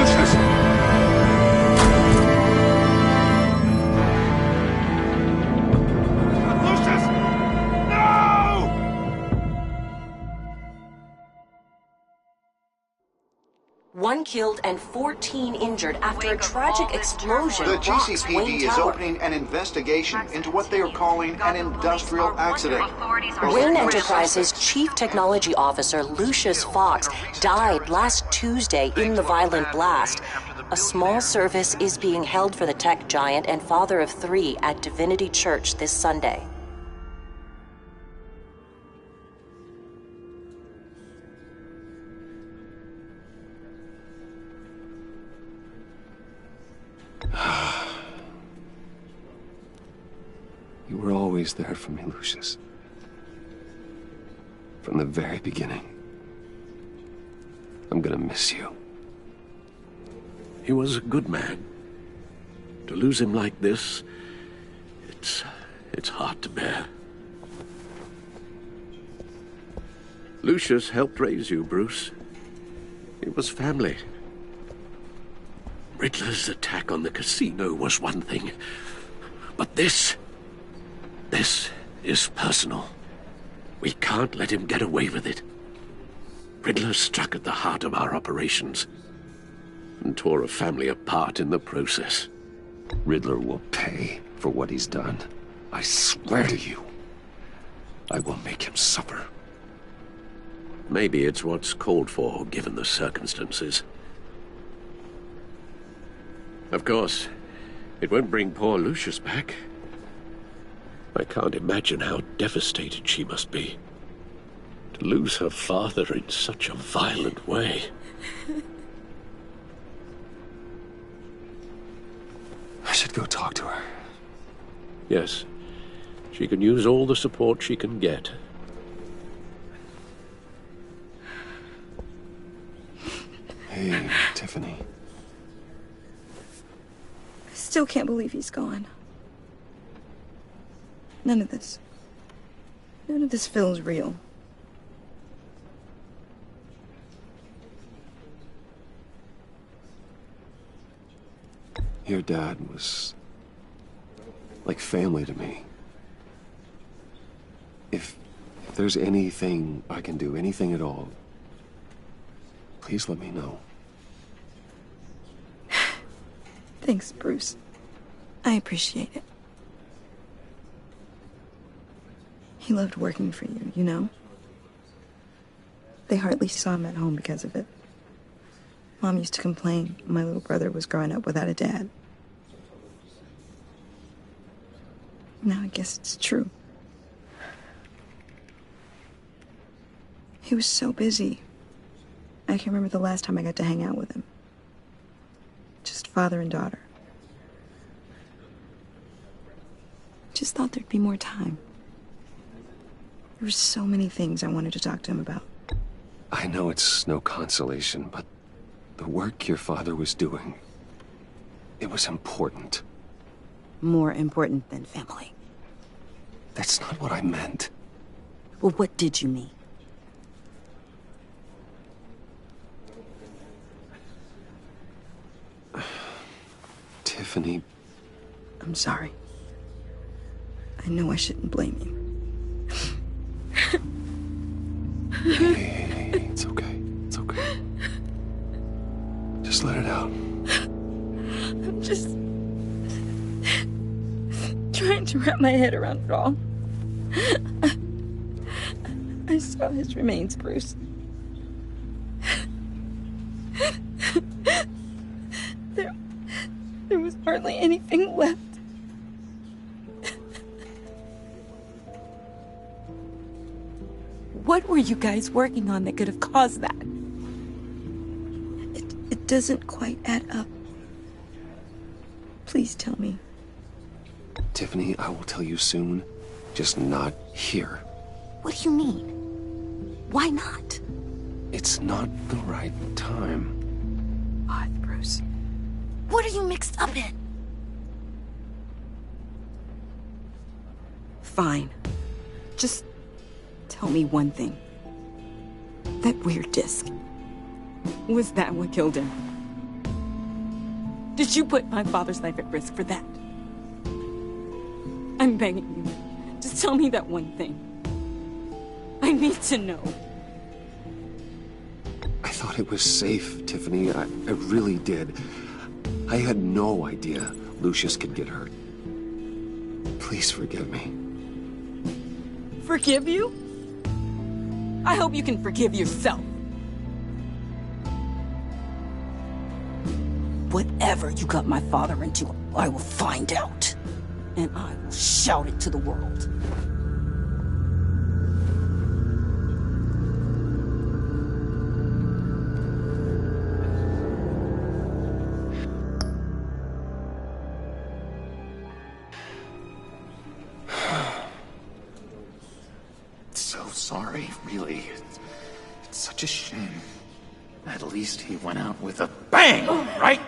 Lucius! One killed and 14 injured after a tragic explosion. The GCPD is opening an investigation into what they are calling an industrial accident. Wayne Enterprises' Chief Technology Officer Lucius Fox died last Tuesday in the violent blast. A small service is being held for the tech giant and father of 3 at Divinity Church this Sunday. You were always there for me, Lucius. From the very beginning. I'm gonna miss you. He was a good man. To lose him like this, it's hard to bear. Lucius helped raise you, Bruce. It was family. Riddler's attack on the casino was one thing, but this is personal. We can't let him get away with it. Riddler struck at the heart of our operations and tore a family apart in the process. Riddler will pay for what he's done. I swear to you, I will make him suffer. Maybe it's what's called for, given the circumstances. Of course, it won't bring poor Lucius back. I can't imagine how devastated she must be. To lose her father in such a violent way. I should go talk to her. Yes, she can use all the support she can get. Hey, Tiffany. I still can't believe he's gone. None of this feels real. Your dad was like family to me. If there's anything I can do, anything at all, please let me know. Thanks, Bruce. I appreciate it. He loved working for you, you know? They hardly saw him at home because of it. Mom used to complain my little brother was growing up without a dad. Now I guess it's true. He was so busy. I can't remember the last time I got to hang out with him. Just father and daughter. Just thought there'd be more time. There were so many things I wanted to talk to him about. I know it's no consolation, but the work your father was doing, it was important. More important than family. That's not what I meant. Well, what did you mean? Tiffany. I'm sorry. I know I shouldn't blame you. Hey, it's okay. It's okay. Just let it out. I'm just trying to wrap my head around it all. I saw his remains, Bruce. There was hardly anything left. What were you guys working on that could have caused that? It doesn't quite add up. Please tell me. Tiffany, I will tell you soon. Just not here. What do you mean? Why not? It's not the right time. Odd, Bruce. What are you mixed up in? Fine. Just tell me one thing. That weird disc. Was that what killed him? Did you put my father's life at risk for that? I'm begging you. Just tell me that one thing. I need to know. I thought it was safe, Tiffany. I really did. I had no idea Lucius could get hurt. Please forgive me. Forgive you? I hope you can forgive yourself. Whatever you got my father into, I will find out. And I will shout it to the world. So sorry, really. It's such a shame. At least he went out with a bang, right?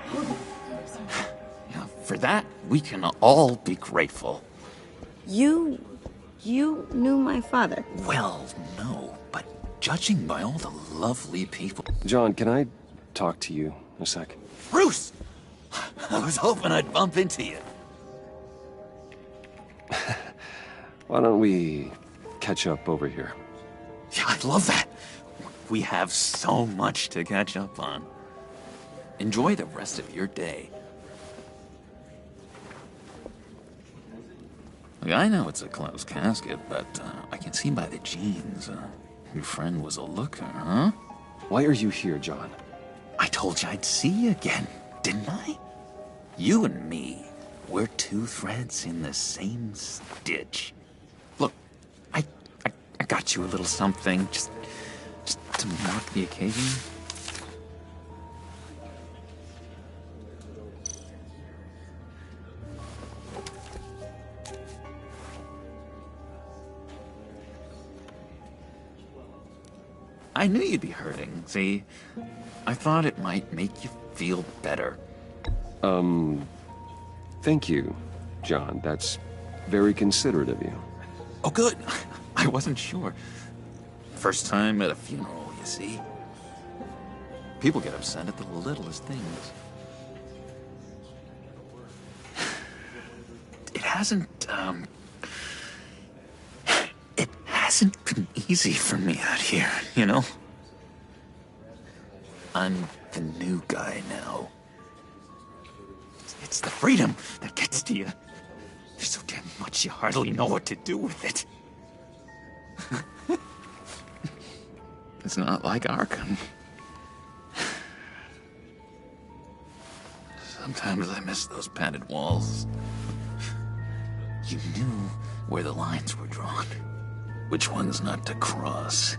Yeah, for that, we can all be grateful. You knew my father? Well, no, but judging by all the lovely people... John, can I talk to you a sec? Bruce! I was hoping I'd bump into you. Why don't we catch up over here? Yeah, I'd love that. We have so much to catch up on. Enjoy the rest of your day. Look, I know it's a closed casket, but I can see by the jeans, your friend was a looker, huh? Why are you here, John? I told you I'd see you again, didn't I? You and me, we're two threads in the same stitch. Look, I got you a little something, just to mark the occasion. I knew you'd be hurting, see? I thought it might make you feel better. Thank you, John. That's very considerate of you. Oh, good. I wasn't sure. First time at a funeral, you see? People get upset at the littlest things. It hasn't been easy for me out here, you know? I'm the new guy now. It's the freedom that gets to you. There's so damn much you hardly know what to do with it. It's not like Arkham. Sometimes I miss those padded walls. You knew where the lines were drawn. Which ones not to cross.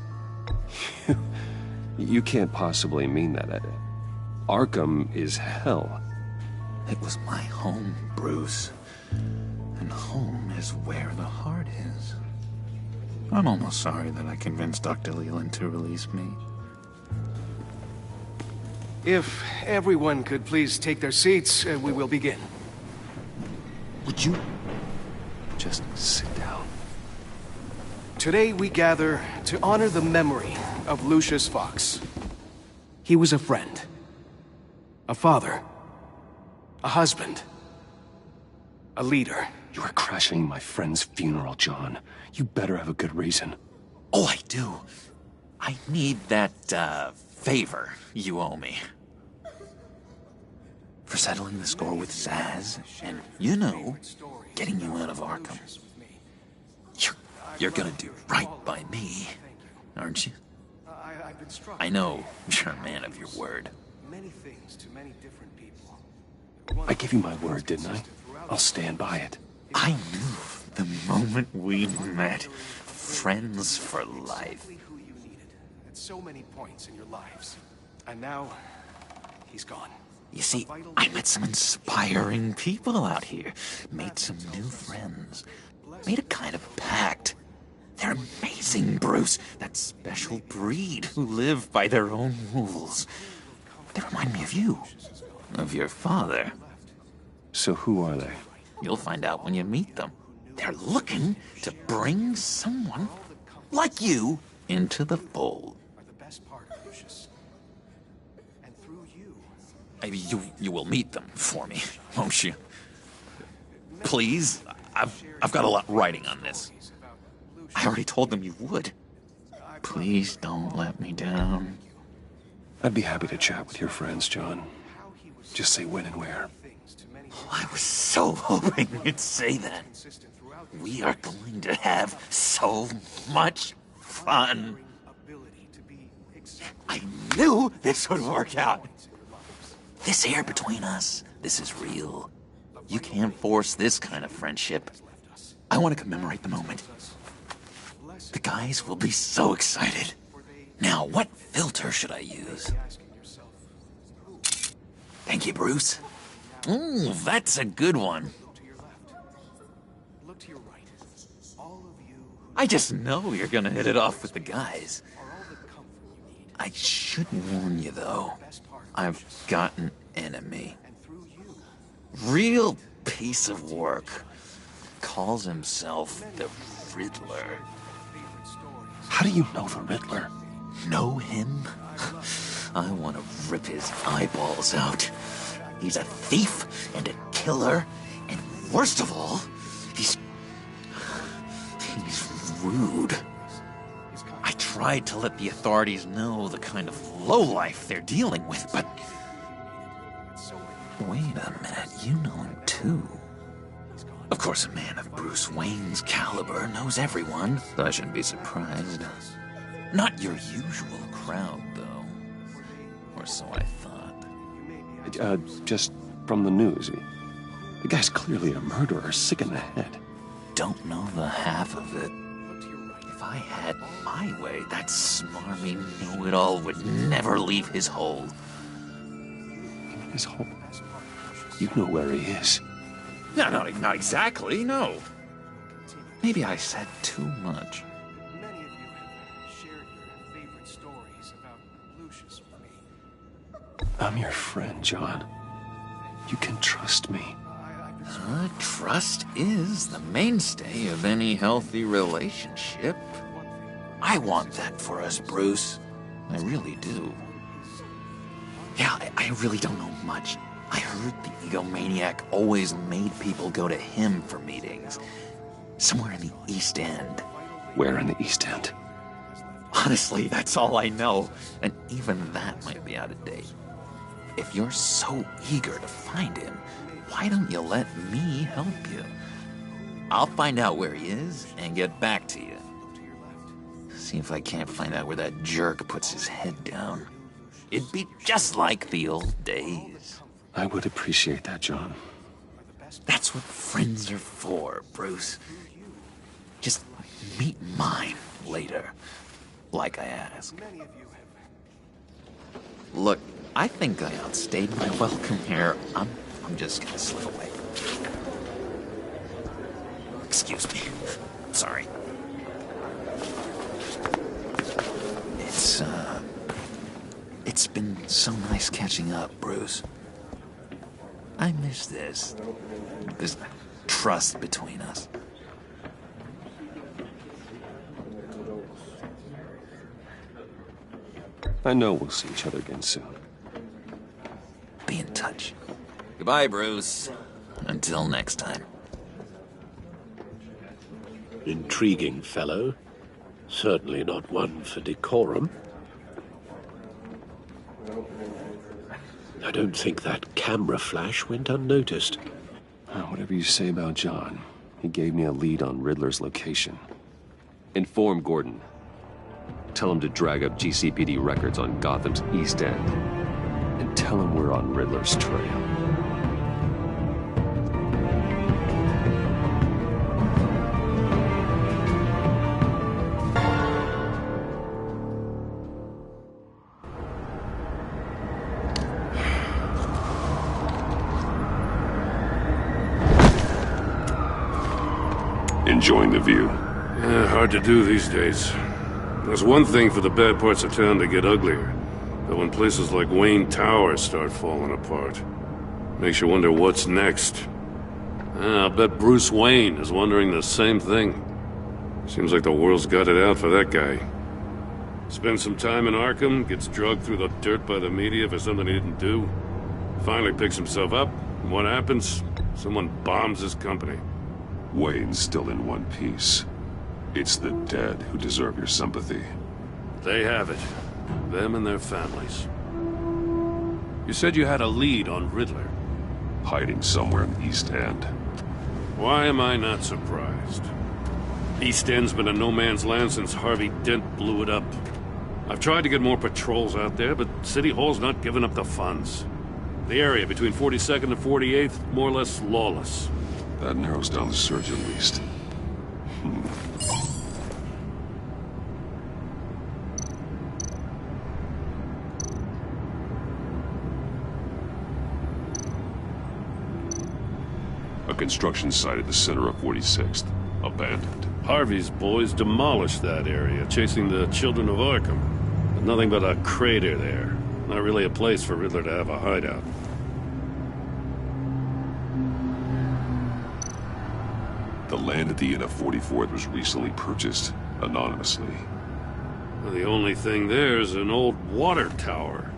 You can't possibly mean that. Arkham is hell. It was my home, Bruce. And home is where the heart is. I'm almost sorry that I convinced Dr. Leland to release me. If everyone could please take their seats, we will begin. Would you just sit down? Today we gather to honor the memory of Lucius Fox. He was a friend, a father, a husband, a leader. You are crashing my friend's funeral, John. You better have a good reason. Oh, I do. I need that, favor you owe me. For settling the score with Zaz, and, you know, getting you out of Arkham. You're gonna do right by me, aren't you? I know you're a man of your word. Many things to many different people. I gave you my word, didn't I? I'll stand by it. I knew the moment we met. Friends for life. Who you needed at so many points in your lives. And now, he's gone. You see, I met some inspiring people out here. Made some new friends. Made a kind of pact. They're amazing, Bruce. That special breed who live by their own rules. They remind me of you. Of your father. So who are they? You'll find out when you meet them. They're looking to bring someone like you into the fold. Maybe you will meet them for me, won't you? Please? I've got a lot writing on this. I already told them you would. Please don't let me down. I'd be happy to chat with your friends, John. Just say when and where. Oh, I was so hoping you'd say that. We are going to have so much fun. I knew this would work out. This air between us, this is real. You can't force this kind of friendship. I want to commemorate the moment. The guys will be so excited. Now, what filter should I use? Thank you, Bruce. Ooh, that's a good one. I just know you're gonna hit it off with the guys. I should warn you, though. I've got an enemy. Real piece of work. Calls himself the Riddler. How do you know the Riddler? Know him? I want to rip his eyeballs out. He's a thief and a killer, and worst of all, he's rude. I tried to let the authorities know the kind of lowlife they're dealing with, but... Wait a minute, you know him too. Of course, a man of Bruce Wayne's caliber knows everyone, so I shouldn't be surprised. Not your usual crowd, though. Or so I thought. Just from the news. The guy's clearly a murderer, sick in the head. Don't know the half of it. If I had my way, that smarmy know-it-all would never leave his hole. His hole? You know where he is. No, not exactly, no. Maybe I said too much. Many of you have shared your favorite stories about Lucius with me. I'm your friend, John. You can trust me. Trust is the mainstay of any healthy relationship. I want that for us, Bruce. I really do. Yeah, I really don't know much. I heard the egomaniac always made people go to him for meetings. Somewhere in the East End. Where in the East End? Honestly, that's all I know. And even that might be out of date. If you're so eager to find him, why don't you let me help you? I'll find out where he is and get back to you. See if I can't find out where that jerk puts his head down. It'd be just like the old days. I would appreciate that, John. That's what friends are for, Bruce. Just meet mine later, like I asked. Look, I think I outstayed my welcome here. I'm just gonna slip away. Excuse me. Sorry. It's been so nice catching up, Bruce. I miss this trust between us. I know we'll see each other again soon. Be in touch. Goodbye, Bruce. Until next time. Intriguing fellow. Certainly not one for decorum. I don't think that camera flash went unnoticed. Whatever you say about John, he gave me a lead on Riddler's location. Inform Gordon. Tell him to drag up GCPD records on Gotham's East End. And tell him we're on Riddler's trail. Enjoying the view. Yeah, hard to do these days. There's one thing for the bad parts of town to get uglier, but when places like Wayne Tower start falling apart, makes you wonder what's next. I'll bet Bruce Wayne is wondering the same thing. Seems like the world's got it out for that guy. Spends some time in Arkham, gets drugged through the dirt by the media for something he didn't do. Finally picks himself up, and what happens? Someone bombs his company. Wayne's still in one piece. It's the dead who deserve your sympathy. They have it. Them and their families. You said you had a lead on Riddler. Hiding somewhere in the East End. Why am I not surprised? East End's been a no-man's land since Harvey Dent blew it up. I've tried to get more patrols out there, but City Hall's not giving up the funds. The area between 42nd and 48th, more or less lawless. That narrows down the search at least. A construction site at the center of 46th. Abandoned. Harvey's boys demolished that area, chasing the children of Arkham. But nothing but a crater there. Not really a place for Riddler to have a hideout. The land at the end of 44th was recently purchased, anonymously. Well, the only thing there is an old water tower.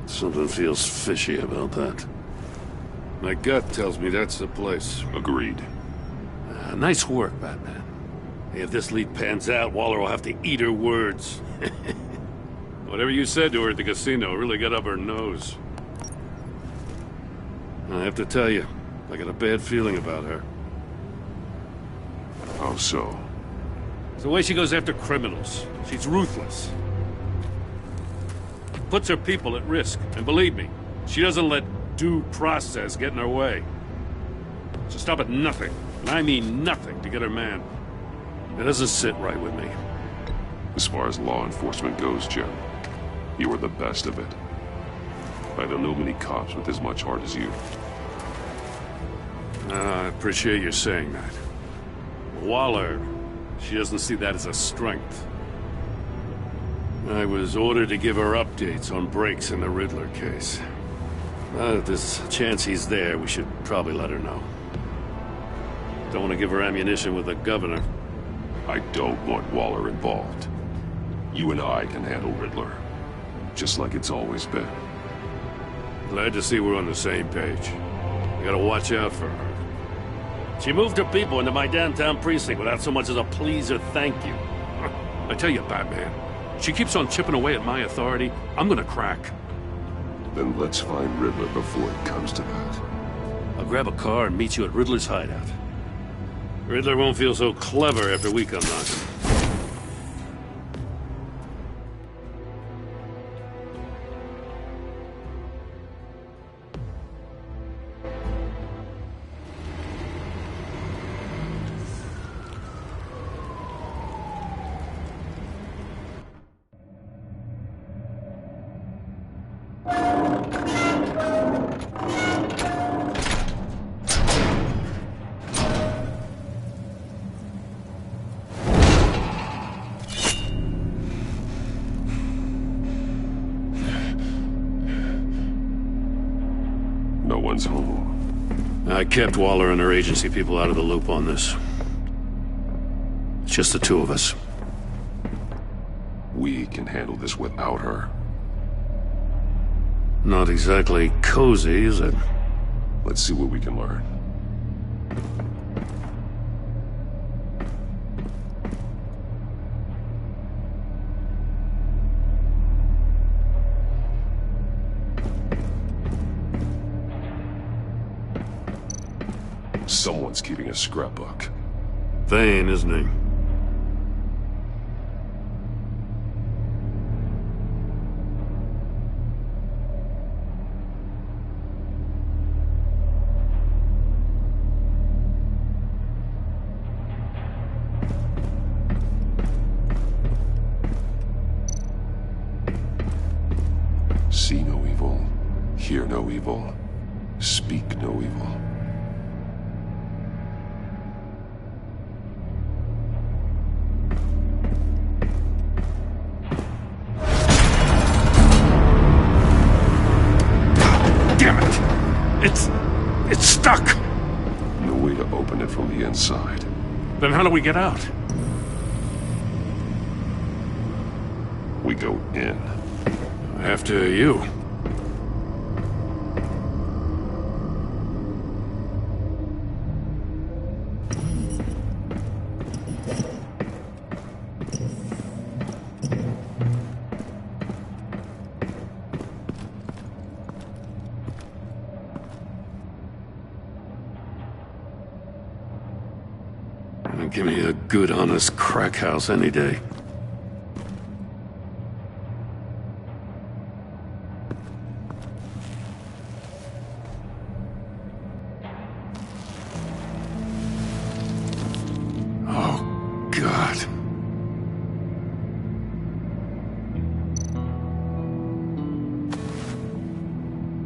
Something feels fishy about that. My gut tells me that's the place. Agreed. Nice work, Batman. If this lead pans out, Waller will have to eat her words. Whatever you said to her at the casino really got up her nose. I have to tell you, I got a bad feeling about her. How so? It's the way she goes after criminals. She's ruthless. Puts her people at risk. And believe me, she doesn't let due process get in her way. She'll stop at nothing, and I mean nothing, to get her man. It doesn't sit right with me. As far as law enforcement goes, Jim, you are the best of it. I don't know many cops with as much heart as you. I appreciate you saying that. Waller, she doesn't see that as a strength. I was ordered to give her updates on breaks in the Riddler case. If there's a chance he's there, we should probably let her know. Don't want to give her ammunition with the governor. I don't want Waller involved. You and I can handle Riddler, just like it's always been. Glad to see we're on the same page. We gotta watch out for her. She moved her people into my downtown precinct without so much as a please or thank you. I tell you, Batman, she keeps on chipping away at my authority, I'm gonna crack. Then let's find Riddler before it comes to that. I'll grab a car and meet you at Riddler's hideout. Riddler won't feel so clever after we come knocking. one's home. I kept Waller and her agency people out of the loop on this. It's just the two of us. We can handle this without her. Not exactly cozy, is it? Let's see what we can learn. Someone's keeping a scrapbook. Vane, isn't he? See no evil, hear no evil, speak no evil. Damn it! It's stuck! No way to open it from the inside. Then how do we get out? We go in. After you. Give me a good, honest crack house any day. Oh, God.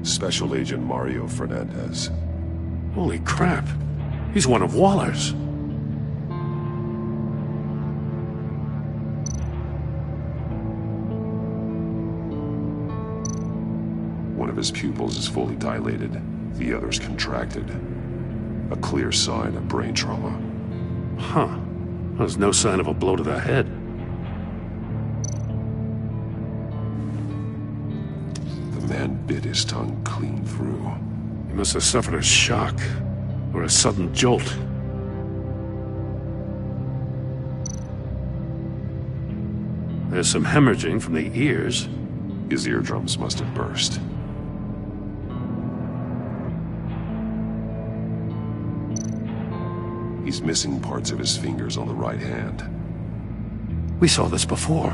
Special Agent Mario Fernandez. Holy crap. He's one of Waller's. One of his pupils is fully dilated, the other's contracted. A clear sign of brain trauma. Huh. There's no sign of a blow to the head. The man bit his tongue clean through. He must have suffered a shock, or a sudden jolt. There's some hemorrhaging from the ears. His eardrums must have burst. He's missing parts of his fingers on the right hand. We saw this before.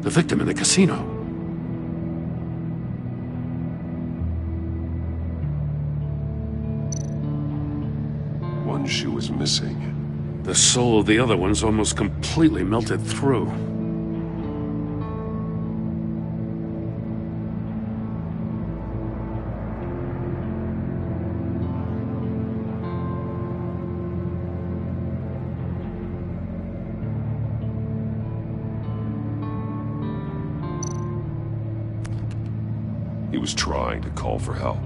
The victim in the casino. One shoe is missing. The sole of the other one's almost completely melted through. He was trying to call for help.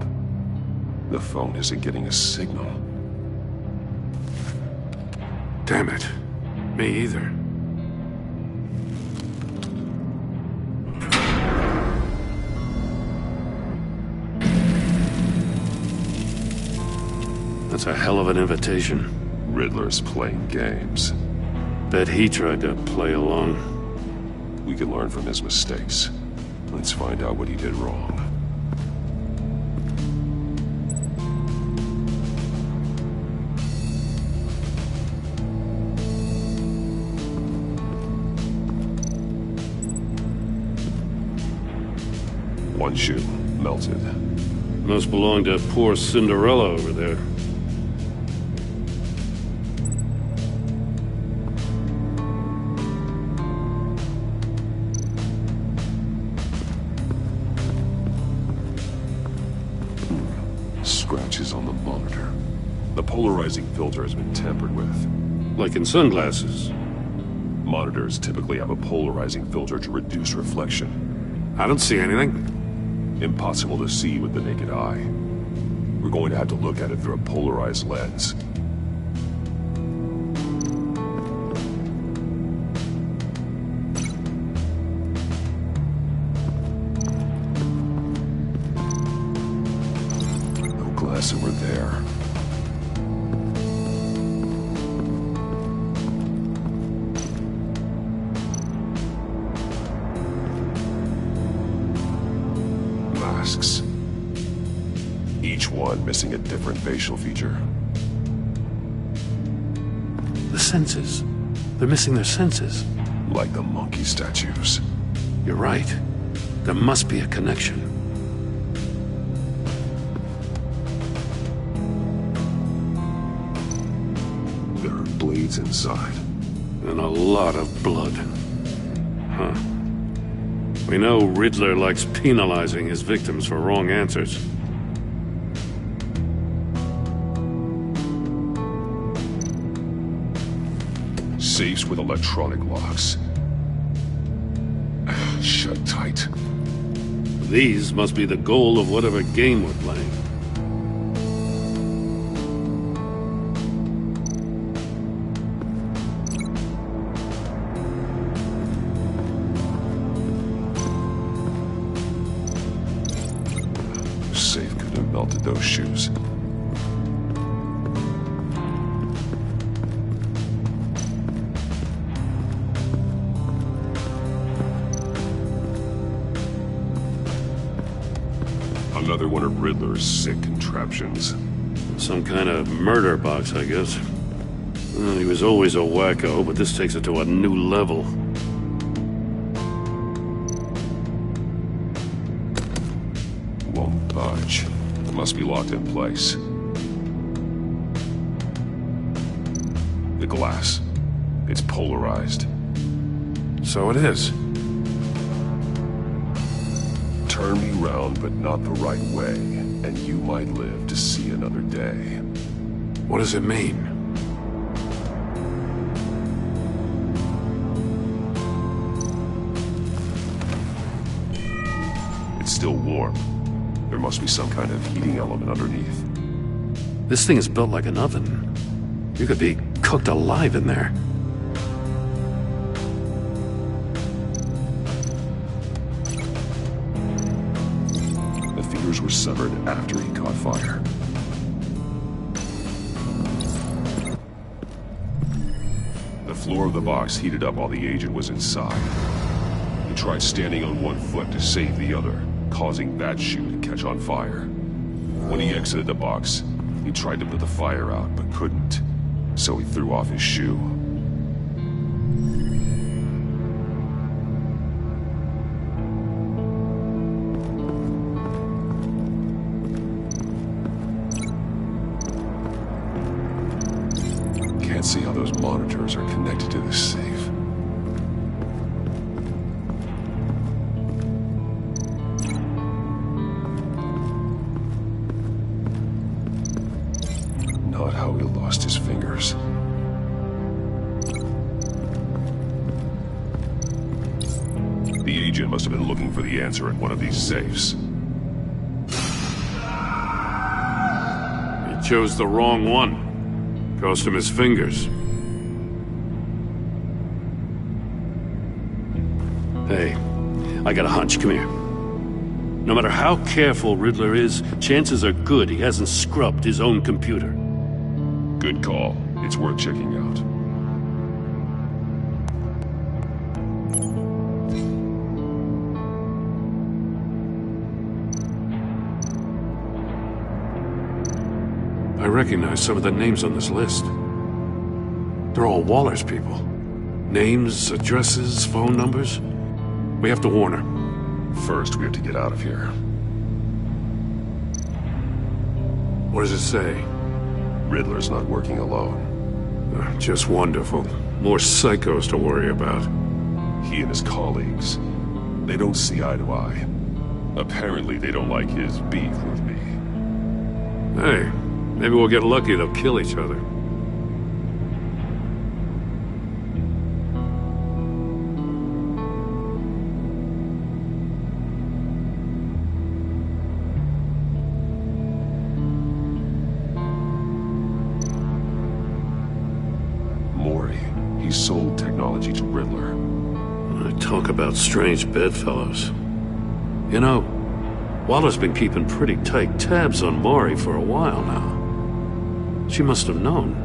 The phone isn't getting a signal. Damn it. Me either. That's a hell of an invitation. Riddler's playing games. Bet he tried to play along. We can learn from his mistakes. Let's find out what he did wrong. One shoe, melted. Must belong to poor Cinderella over there. Scratches on the monitor. The polarizing filter has been tampered with. Like in sunglasses. Monitors typically have a polarizing filter to reduce reflection. I don't see anything. Impossible to see with the naked eye. We're going to have to look at it through a polarized lens. No glass over there. Masks. Each one missing a different facial feature. The senses. They're missing their senses. Like the monkey statues. You're right. There must be a connection. There are blades inside. And a lot of blood. Huh. We know Riddler likes penalizing his victims for wrong answers. Safes with electronic locks. Shut tight. These must be the goal of whatever game we're playing. The safe could have melted those shoes. Another one of Riddler's sick contraptions. Some kind of murder box, I guess. Well, he was always a wacko, but this takes it to a new level. Won't budge. It must be locked in place. The glass. It's polarized. So it is. Turn me round, but not the right way, and you might live to see another day. What does it mean? It's still warm. There must be some kind of heating element underneath. This thing is built like an oven. You could be cooked alive in there. Were severed after he caught fire. The floor of the box heated up while the agent was inside. He tried standing on one foot to save the other, causing that shoe to catch on fire. When he exited the box, he tried to put the fire out, but couldn't, so he threw off his shoe. See how those monitors are connected to this safe. Not how he lost his fingers. The agent must have been looking for the answer in one of these safes. He chose the wrong one. Cost him his fingers. Hey, I got a hunch. Come here. No matter how careful Riddler is, chances are good he hasn't scrubbed his own computer. Good call. It's worth checking out. I recognize some of the names on this list. They're all Waller's people. Names, addresses, phone numbers. We have to warn her. First, we have to get out of here. What does it say? Riddler's not working alone. Just wonderful. More psychos to worry about. He and his colleagues, they don't see eye to eye. Apparently, they don't like his beef with me. Hey, maybe we'll get lucky they'll kill each other. Talk about strange bedfellows. You know, Waller's been keeping pretty tight tabs on Maury for a while now. She must have known.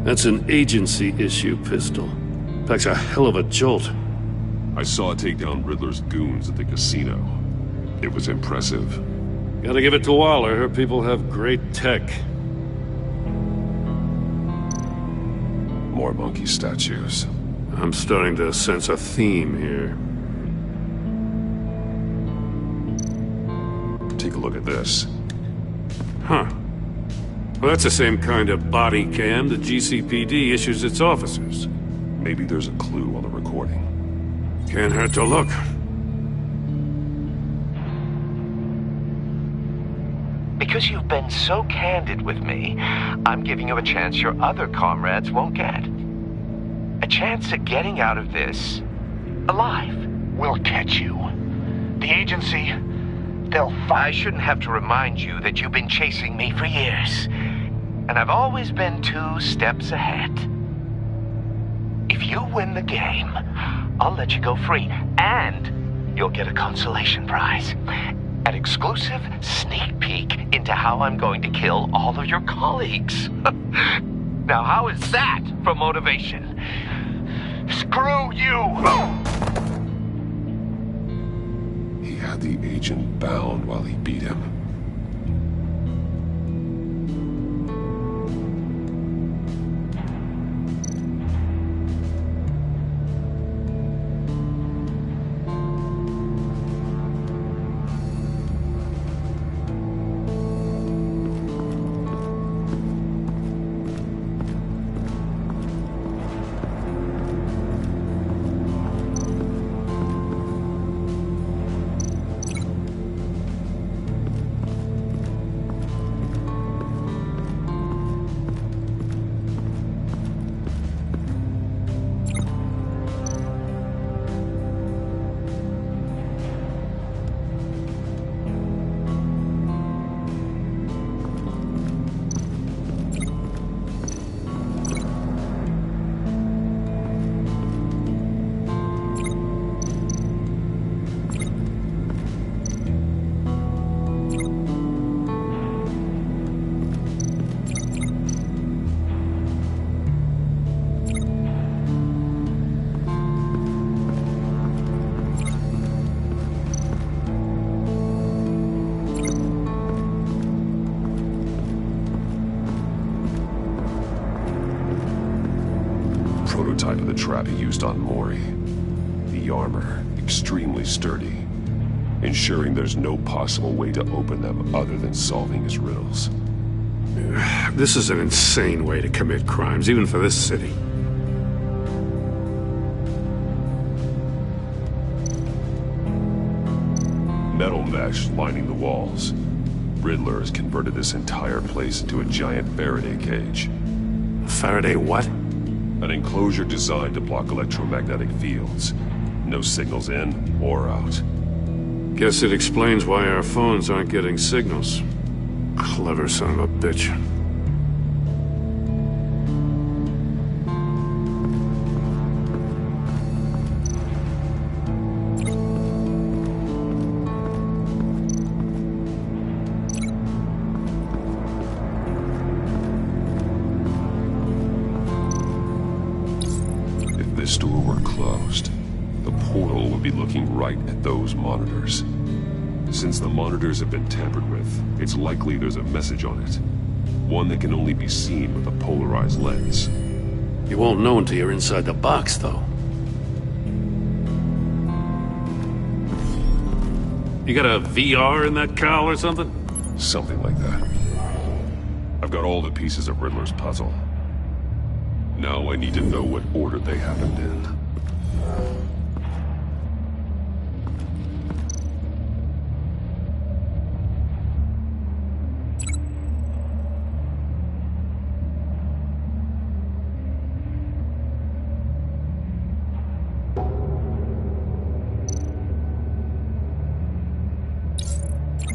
That's an agency-issue pistol. Packs a hell of a jolt. I saw it take down Riddler's goons at the casino. It was impressive. Gotta give it to Waller. Her people have great tech. More monkey statues. I'm starting to sense a theme here. Take a look at this. Huh. Well, that's the same kind of body cam the GCPD issues its officers. Maybe there's a clue on the recording. Can't hurt to look. Because you've been so candid with me, I'm giving you a chance your other comrades won't get. A chance at getting out of this alive. We'll catch you. The agency, they'll find... I shouldn't have to remind you that you've been chasing me for years. And I've always been 2 steps ahead. If you win the game, I'll let you go free. And you'll get a consolation prize. An exclusive sneak peek into how I'm going to kill all of your colleagues. Now, how is that for motivation? Screw you! He had the agent bound while he beat him. Prototype of the trap he used on Maury. The armor, extremely sturdy, ensuring there's no possible way to open them other than solving his riddles. This is an insane way to commit crimes, even for this city. Metal mesh lining the walls. Riddler has converted this entire place into a giant Faraday cage. Faraday what? An enclosure designed to block electromagnetic fields. No signals in or out. Guess it explains why our phones aren't getting signals. Clever son of a bitch. If this door were closed, the portal would be looking right at those monitors. Since the monitors have been tampered with, it's likely there's a message on it. One that can only be seen with a polarized lens. You won't know until you're inside the box, though. You got a VR in that cowl or something? Something like that. I've got all the pieces of Riddler's puzzle. Now I need to know what order they happened in.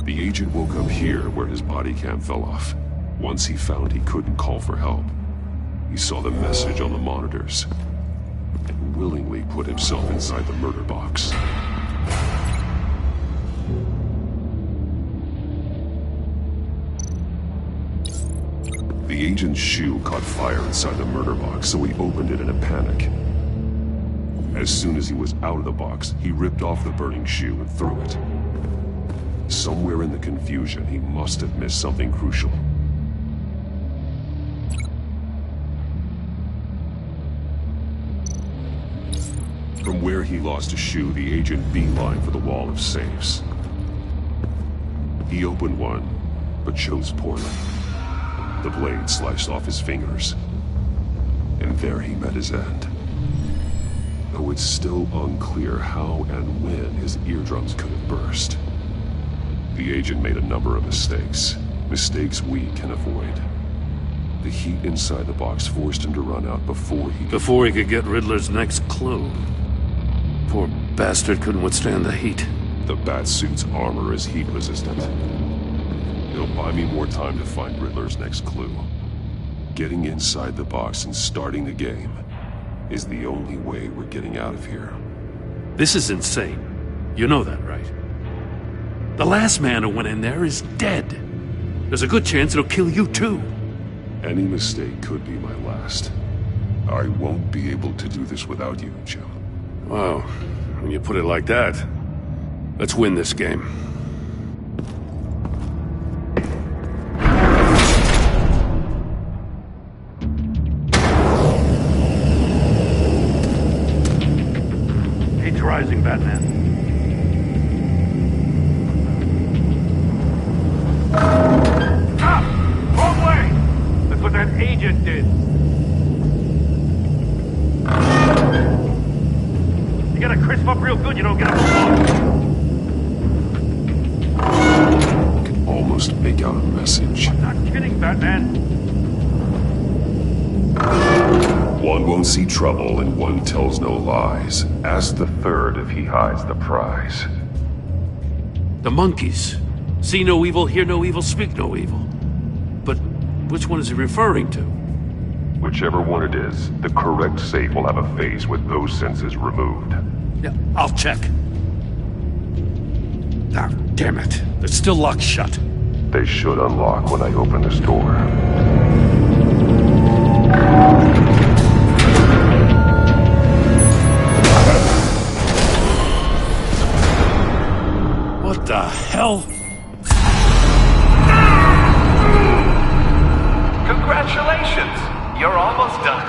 The agent woke up here where his body cam fell off. Once he found he couldn't call for help, he saw the message on the monitors and willingly put himself inside the murder box. The agent's shoe caught fire inside the murder box, so he opened it in a panic. As soon as he was out of the box, he ripped off the burning shoe and threw it. Somewhere in the confusion, he must have missed something crucial. From where he lost a shoe, the agent beelined for the wall of safes. He opened one, but chose poorly. The blade sliced off his fingers, and there he met his end. Though it's still unclear how and when his eardrums could have burst. The agent made a number of mistakes. Mistakes we can avoid. The heat inside the box forced him to run out before he could get Riddler's next clue. Poor bastard couldn't withstand the heat. The Batsuit's armor is heat resistant. It'll buy me more time to find Riddler's next clue. Getting inside the box and starting the game is the only way we're getting out of here. This is insane. You know that, right? The last man who went in there is dead. There's a good chance it'll kill you too. Any mistake could be my last. I won't be able to do this without you, Jim. Wow, when you put it like that, let's win this game. Heat's rising, Batman. What that agent did. You gotta crisp up real good, you don't get a I can almost make out a message. I'm not kidding, Batman. One won't see trouble and one tells no lies. Ask the third if he hides the prize. The monkeys. See no evil, hear no evil, speak no evil. But which one is he referring to? Whichever one it is, the correct safe will have a face with those senses removed. Yeah, I'll check. Ah, damn it. They're still locked shut. They should unlock when I open this door. What the hell? Congratulations! You're almost done.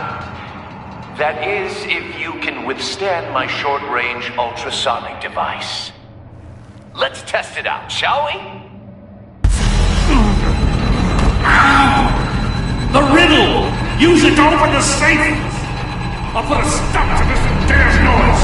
That is, if you can withstand my short-range ultrasonic device. Let's test it out, shall we? The riddle! Use it to open the safe! I'll put a stop to this damn noise!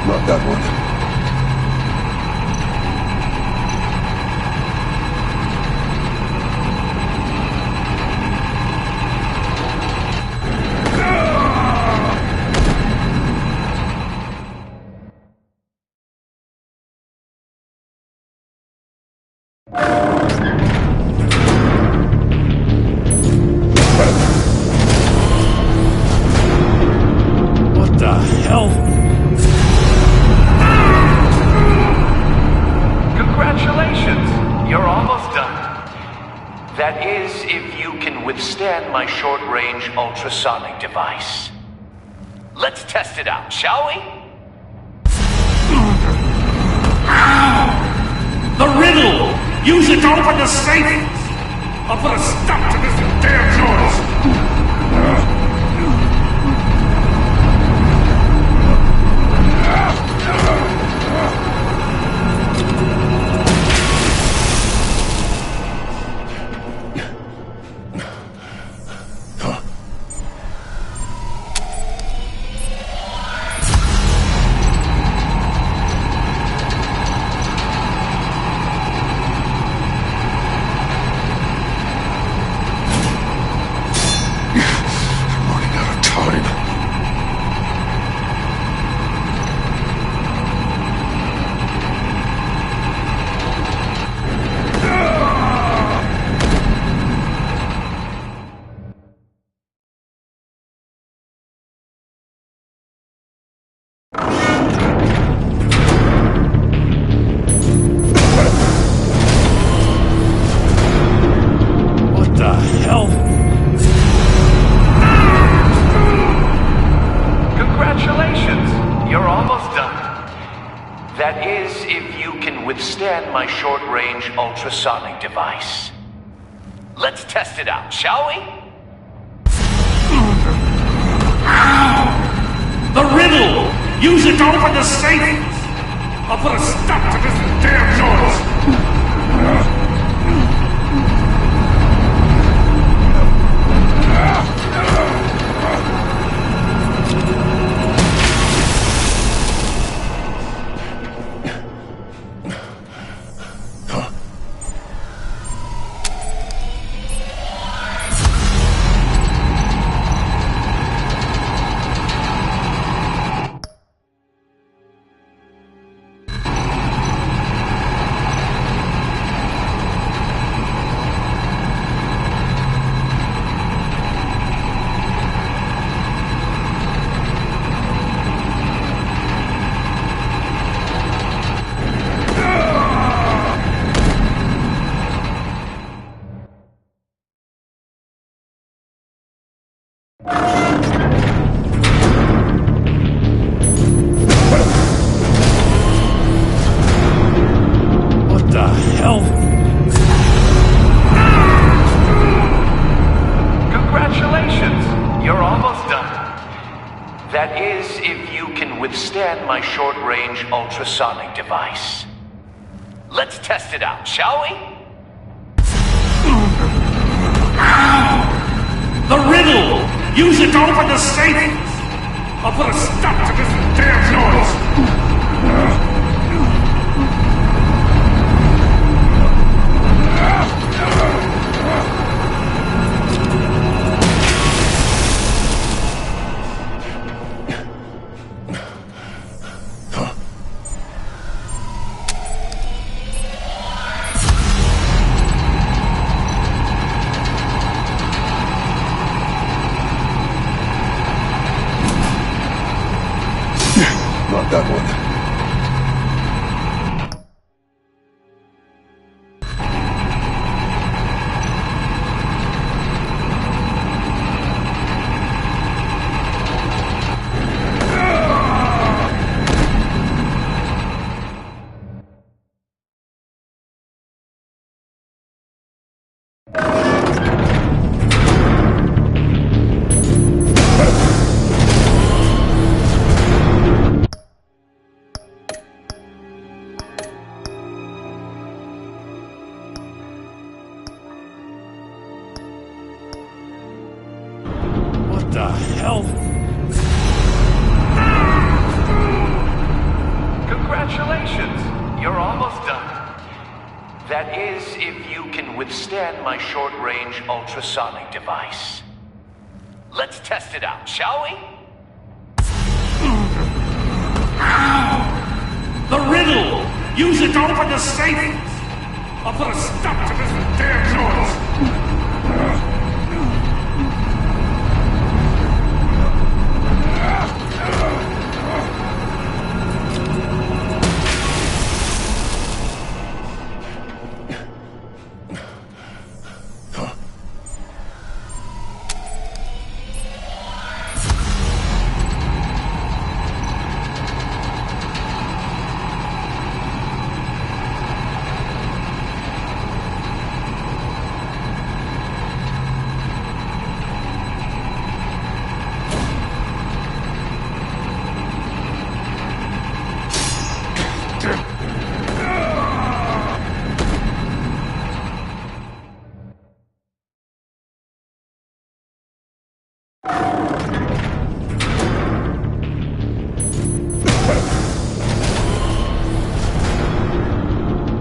Not that one. What the hell? Congratulations! You're almost done. That is, if you can withstand my short-range ultrasonic device. Let's test it out, shall we? The riddle! Use it to open the safe! I'll put a stop to this damn noise! That is, if you can withstand my short-range ultrasonic device. Let's test it out, shall we? The riddle! Use it to open the safe! I'll put a stop to this damn noise! That is, if you can withstand my short-range ultrasonic device. Let's test it out, shall we? The riddle! Use it to open the safe! I'll put a stop to this damn noise! Not that one. What the hell? Congratulations! You're almost done. That is, if you can withstand my short-range ultrasonic device. Let's test it out, shall we? The riddle! Use it to open the safe! I'll put a stop to this damn noise!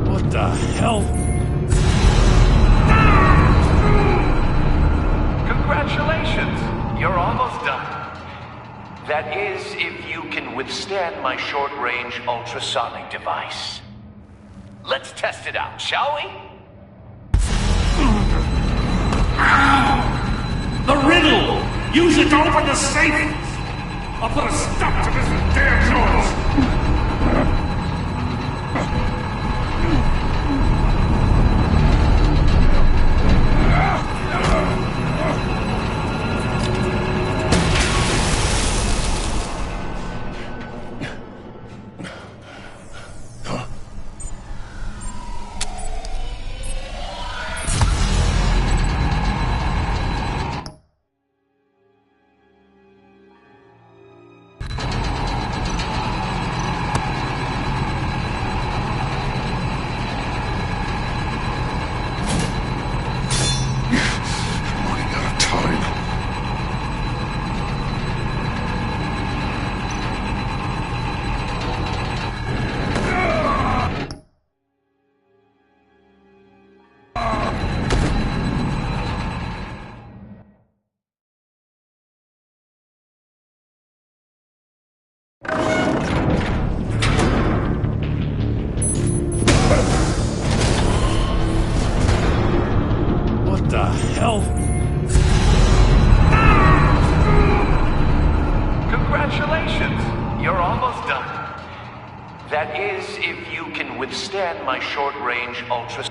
What the hell? Congratulations! You're almost done. That is, if you can withstand my short-range ultrasonic device. Let's test it out, shall we? The riddle! Use it to open the safe! I'll put a stop to this damn noise! What the hell? Congratulations! You're almost done. That is, if you can withstand my short-range ultras...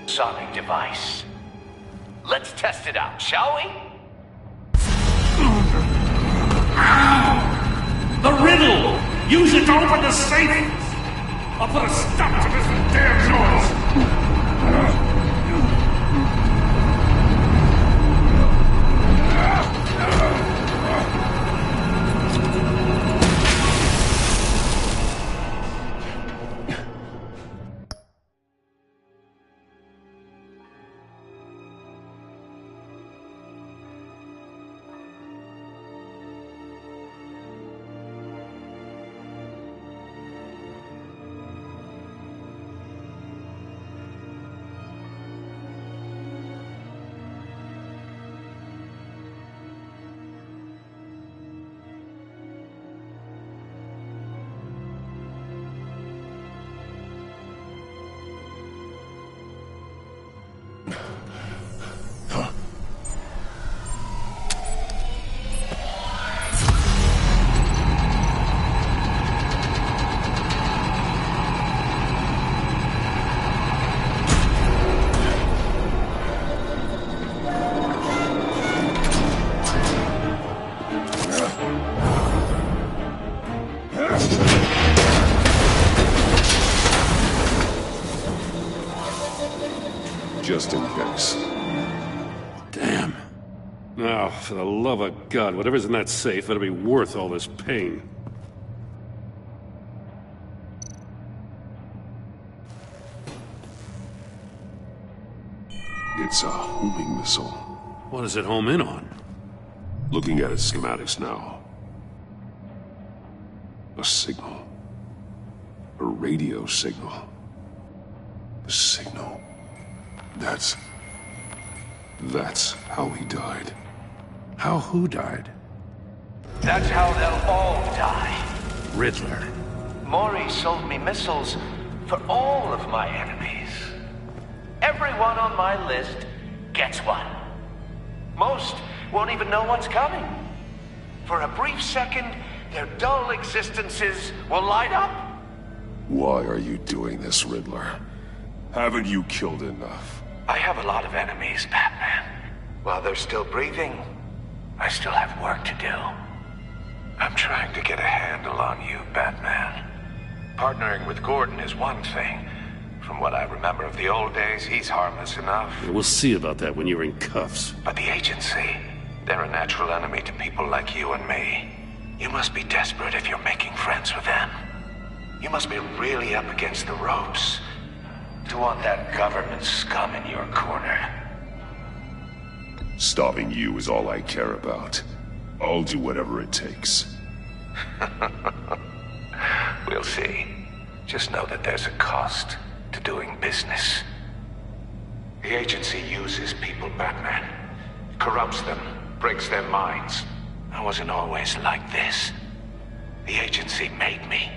sonic device. Let's test it out, shall we? The riddle! Use it to open the safe! I'll put a stop to this damn noise! just in case. Damn. Now, for the love of God, whatever's in that safe better be worth all this pain. It's a homing missile. What does it home in on? Looking at its schematics now. A signal. A radio signal. A signal. That's how he died. How who died? That's how they'll all die. Riddler. Maury sold me missiles for all of my enemies. Everyone on my list gets one. Most won't even know what's coming. For a brief second, their dull existences will light up. Why are you doing this, Riddler? Haven't you killed enough? I have a lot of enemies, Batman. While they're still breathing, I still have work to do. I'm trying to get a handle on you, Batman. Partnering with Gordon is one thing. From what I remember of the old days, he's harmless enough. We'll see about that when you're in cuffs. But the agency, they're a natural enemy to people like you and me. You must be desperate if you're making friends with them. You must be really up against the ropes to want that government scum in your corner. Stopping you is all I care about. I'll do whatever it takes. We'll see. Just know that there's a cost to doing business. The agency uses people, Batman. Corrupts them, breaks their minds. I wasn't always like this. The agency made me.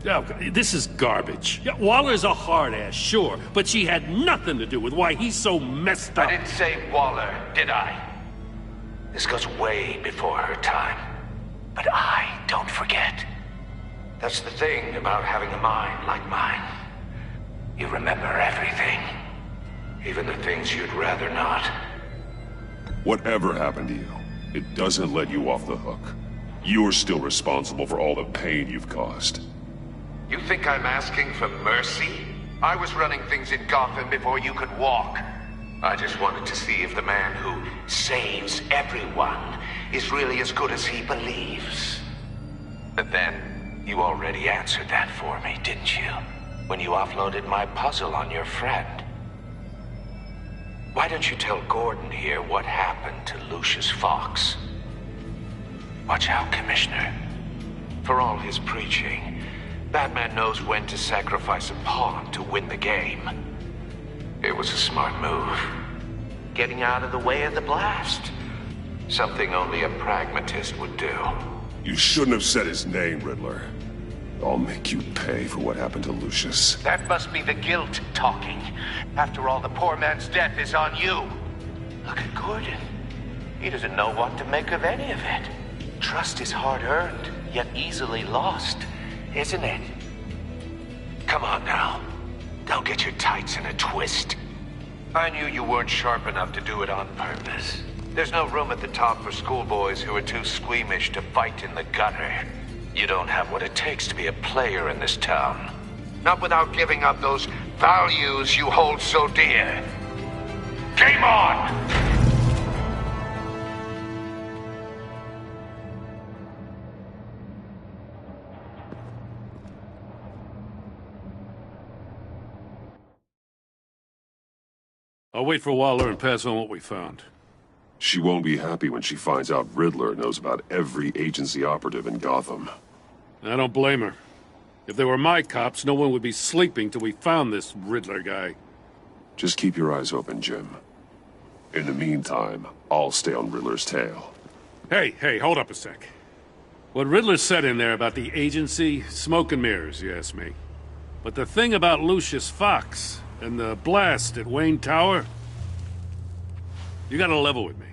Oh, this is garbage. Yeah, Waller's a hard ass, sure, but she had nothing to do with why he's so messed up. I didn't say Waller, did I? This goes way before her time. But I don't forget. That's the thing about having a mind like mine. You remember everything. Even the things you'd rather not. Whatever happened to you, it doesn't let you off the hook. You're still responsible for all the pain you've caused. You think I'm asking for mercy? I was running things in Gotham before you could walk. I just wanted to see if the man who saves everyone is really as good as he believes. But then, you already answered that for me, didn't you? When you offloaded my puzzle on your friend. Why don't you tell Gordon here what happened to Lucius Fox? Watch out, Commissioner. For all his preaching, Batman knows when to sacrifice a pawn to win the game. It was a smart move. Getting out of the way of the blast. Something only a pragmatist would do. You shouldn't have said his name, Riddler. I'll make you pay for what happened to Lucius. That must be the guilt talking. After all, the poor man's death is on you. Look at Gordon. He doesn't know what to make of any of it. Trust is hard-earned, yet easily lost, isn't it? Come on now. Don't get your tights in a twist. I knew you weren't sharp enough to do it on purpose. There's no room at the top for schoolboys who are too squeamish to fight in the gutter. You don't have what it takes to be a player in this town. Not without giving up those values you hold so dear. Game on! I'll wait for Waller and pass on what we found. She won't be happy when she finds out Riddler knows about every agency operative in Gotham. I don't blame her. If they were my cops, no one would be sleeping till we found this Riddler guy. Just keep your eyes open, Jim. In the meantime, I'll stay on Riddler's tail. Hey, hold up a sec. What Riddler said in there about the agency, smoke and mirrors, you ask me. But the thing about Lucius Fox and the blast at Wayne Tower, you gotta level with me.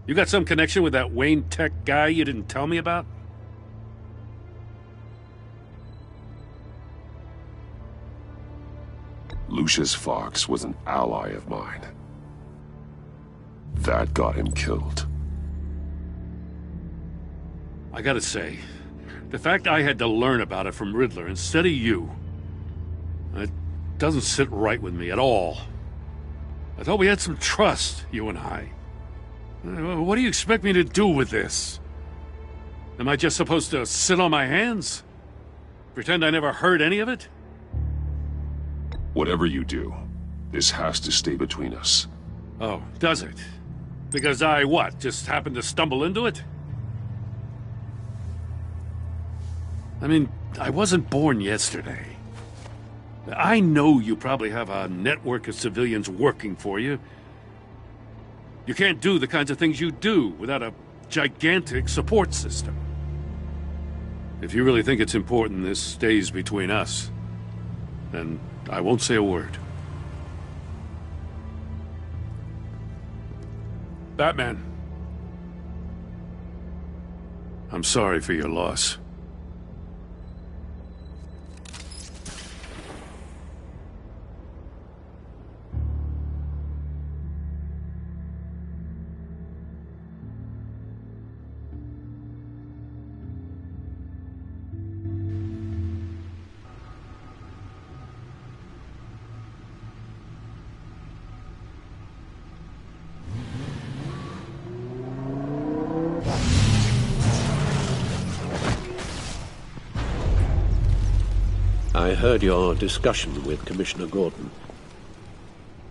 You got some connection with that Wayne Tech guy you didn't tell me about? Lucius Fox was an ally of mine. That got him killed. I gotta say, the fact I had to learn about it from Riddler instead of you, it doesn't sit right with me at all. I thought we had some trust, you and I. What do you expect me to do with this? Am I just supposed to sit on my hands? Pretend I never heard any of it? Whatever you do, this has to stay between us. Oh, does it? Because I, what, just happened to stumble into it? I mean, I wasn't born yesterday. I know you probably have a network of civilians working for you. You can't do the kinds of things you do without a gigantic support system. If you really think it's important this stays between us, then I won't say a word. Batman. I'm sorry for your loss. I heard your discussion with Commissioner Gordon.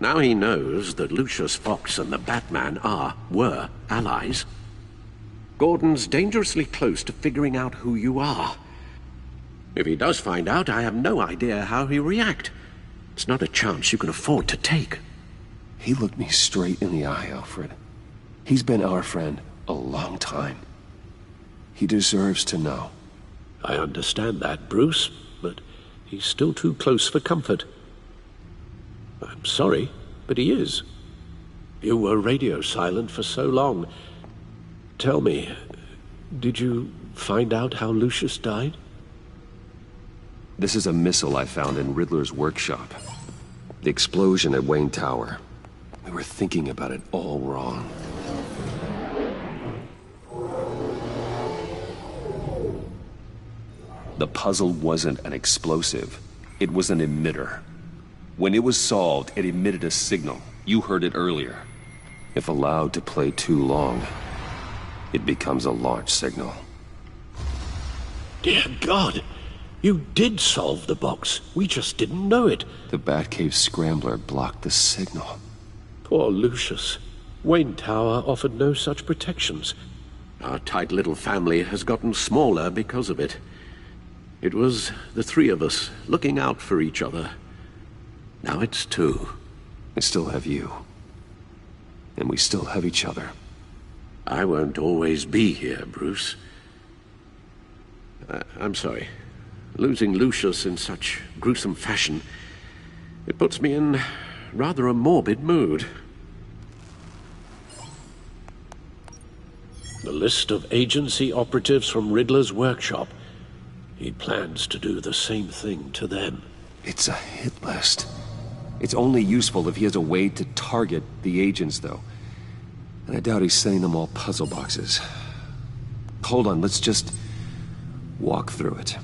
Now he knows that Lucius Fox and the Batman were allies. Gordon's dangerously close to figuring out who you are. If he does find out, I have no idea how he'll react. It's not a chance you can afford to take. He looked me straight in the eye, Alfred. He's been our friend a long time. He deserves to know. I understand that, Bruce, but he's still too close for comfort. I'm sorry, but he is. You were radio silent for so long. Tell me, did you find out how Lucius died? This is a missile I found in Riddler's workshop. The explosion at Wayne Tower. We were thinking about it all wrong. The puzzle wasn't an explosive. It was an emitter. When it was solved, it emitted a signal. You heard it earlier. If allowed to play too long, it becomes a launch signal. Dear God! You did solve the box. We just didn't know it. The Batcave scrambler blocked the signal. Poor Lucius. Wayne Tower offered no such protections. Our tight little family has gotten smaller because of it. It was the three of us looking out for each other. Now it's two. I still have you. And we still have each other. I won't always be here, Bruce. I'm sorry. Losing Lucius in such gruesome fashion, it puts me in rather a morbid mood. The list of agency operatives from Riddler's workshop. He plans to do the same thing to them. It's a hit list. It's only useful if he has a way to target the agents, though. And I doubt he's sending them all puzzle boxes. Hold on, let's just walk through it.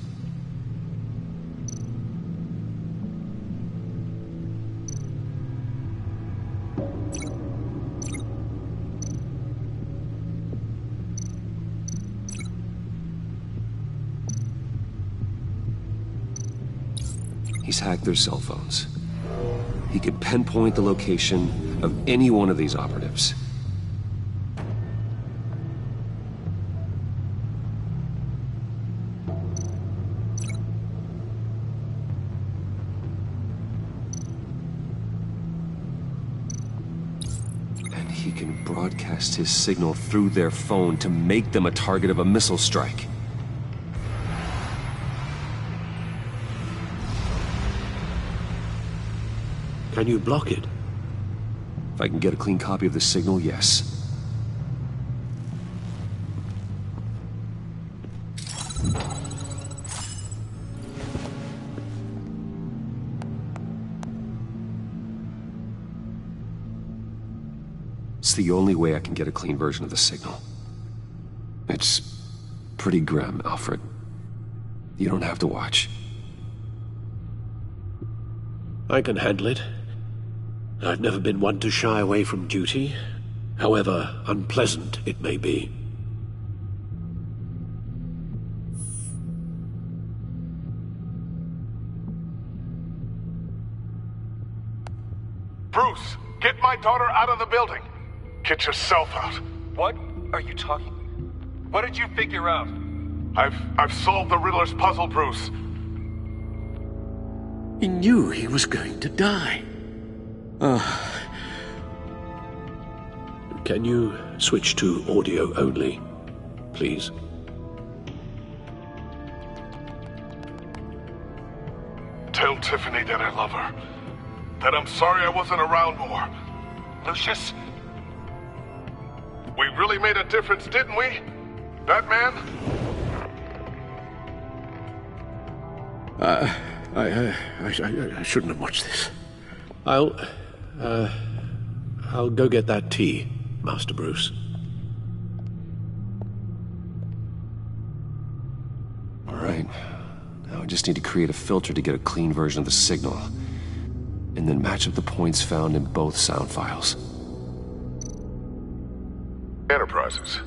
He's hacked their cell phones. He can pinpoint the location of any one of these operatives. And he can broadcast his signal through their phone to make them a target of a missile strike. Can you block it? If I can get a clean copy of the signal, yes. It's the only way I can get a clean version of the signal. It's pretty grim, Alfred. You don't have to watch. I can handle it. I've never been one to shy away from duty, however unpleasant it may be. Bruce, get my daughter out of the building. Get yourself out. What are you talking? What did you figure out? I've solved the Riddler's puzzle, Bruce. He knew he was going to die. Can you switch to audio only, please? Tell Tiffany that I love her. That I'm sorry I wasn't around more. Lucius? We really made a difference, didn't we? Batman? I shouldn't have watched this. I'll go get that tea, Master Bruce. All right. Now I just need to create a filter to get a clean version of the signal, and then match up the points found in both sound files. Enterprises.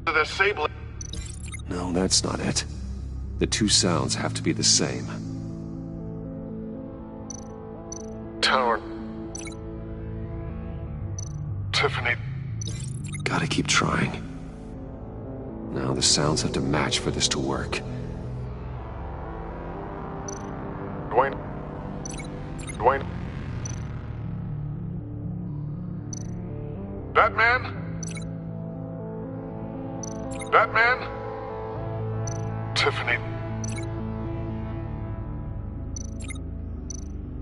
The Sable. No, that's not it. The two sounds have to be the same. Tower. Tiffany. Gotta keep trying. Now the sounds have to match for this to work. Dwayne. Batman? Batman? Tiffany.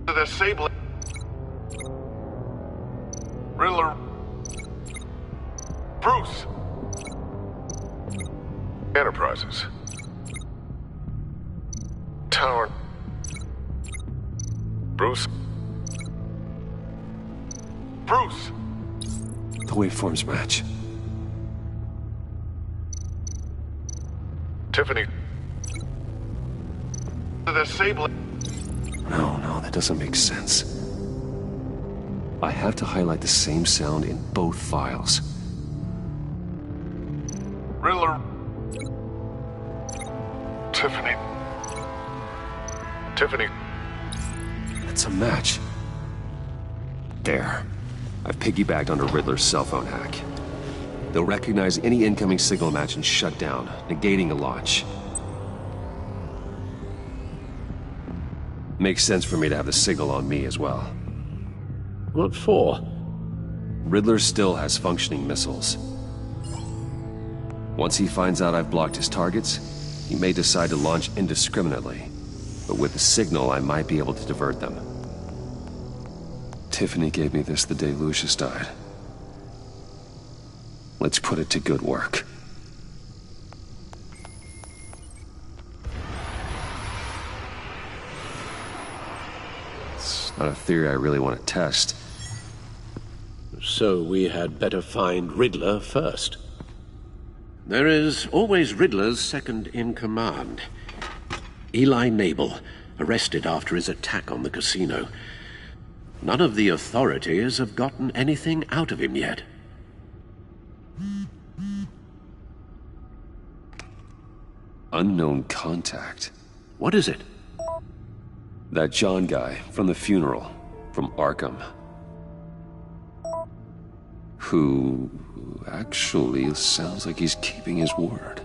The Sable. Riddler. Bruce. Enterprises. Tower. Bruce. Bruce. The waveforms match. Tiffany. The Sable. No, that doesn't make sense. I have to highlight the same sound in both files. Riddler. Tiffany. That's a match. There. I've piggybacked onto Riddler's cell phone hack. They'll recognize any incoming signal match and shut down, negating a launch. Makes sense for me to have the signal on me as well. What for? Riddler still has functioning missiles. Once he finds out I've blocked his targets, he may decide to launch indiscriminately. But with the signal, I might be able to divert them. Tiffany gave me this the day Lucius died. Let's put it to good work. It's not a theory I really want to test. So we had better find Riddler first. There is always Riddler's second-in-command. Eli Nabel, arrested after his attack on the casino. None of the authorities have gotten anything out of him yet. Unknown contact. What is it? That John guy from the funeral, from Arkham. Who actually sounds like he's keeping his word.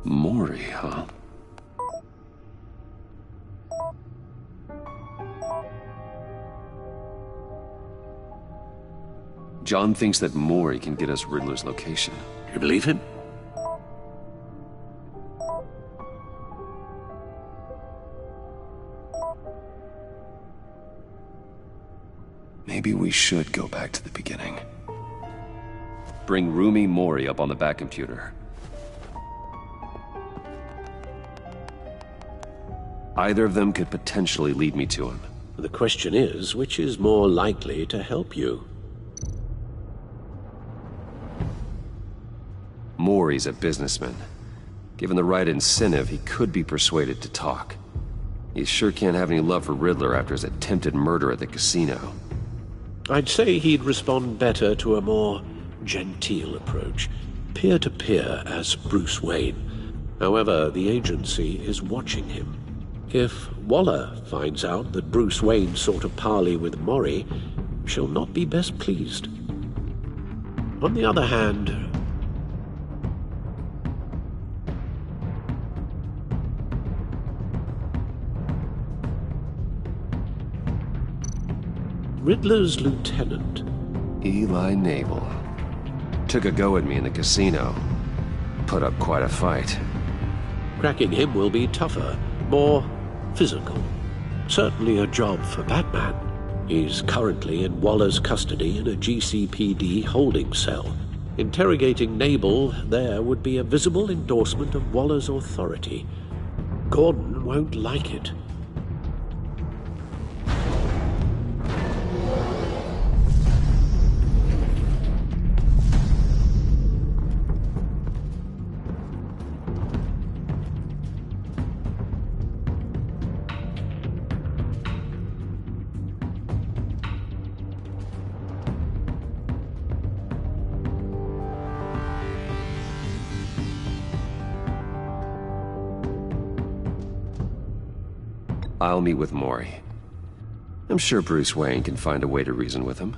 Maury, huh? John thinks that Maury can get us Riddler's location. You believe him? Maybe we should go back to the beginning. Bring Rumi Mori up on the back computer. Either of them could potentially lead me to him. The question is, which is more likely to help you? Maury's a businessman. Given the right incentive, he could be persuaded to talk. He sure can't have any love for Riddler after his attempted murder at the casino. I'd say he'd respond better to a more genteel approach, peer-to-peer as Bruce Wayne. However, the agency is watching him. If Waller finds out that Bruce Wayne sought a parley with Maury, she'll not be best pleased. On the other hand, Riddler's lieutenant, Eli Nabel, took a go at me in the casino. Put up quite a fight. cracking him will be tougher, more physical. Certainly a job for Batman. He's currently in Waller's custody in a GCPD holding cell. Interrogating Nabel there would be a visible endorsement of Waller's authority. Gordon won't like it. I'll meet with Maury. I'm sure Bruce Wayne can find a way to reason with him.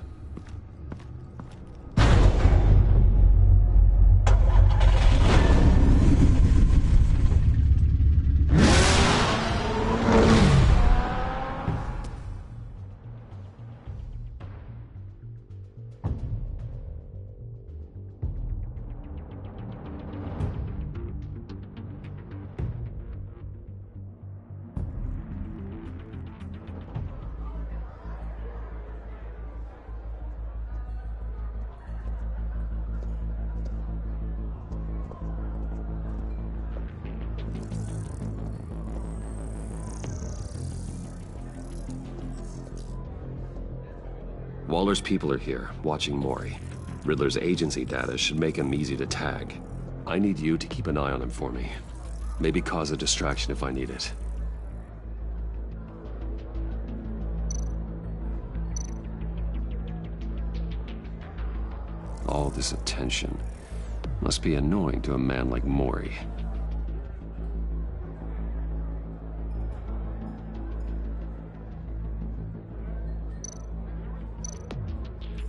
Waller's people are here, watching Maury. Riddler's agency data should make him easy to tag. I need you to keep an eye on him for me. Maybe cause a distraction if I need it. All this attention must be annoying to a man like Maury.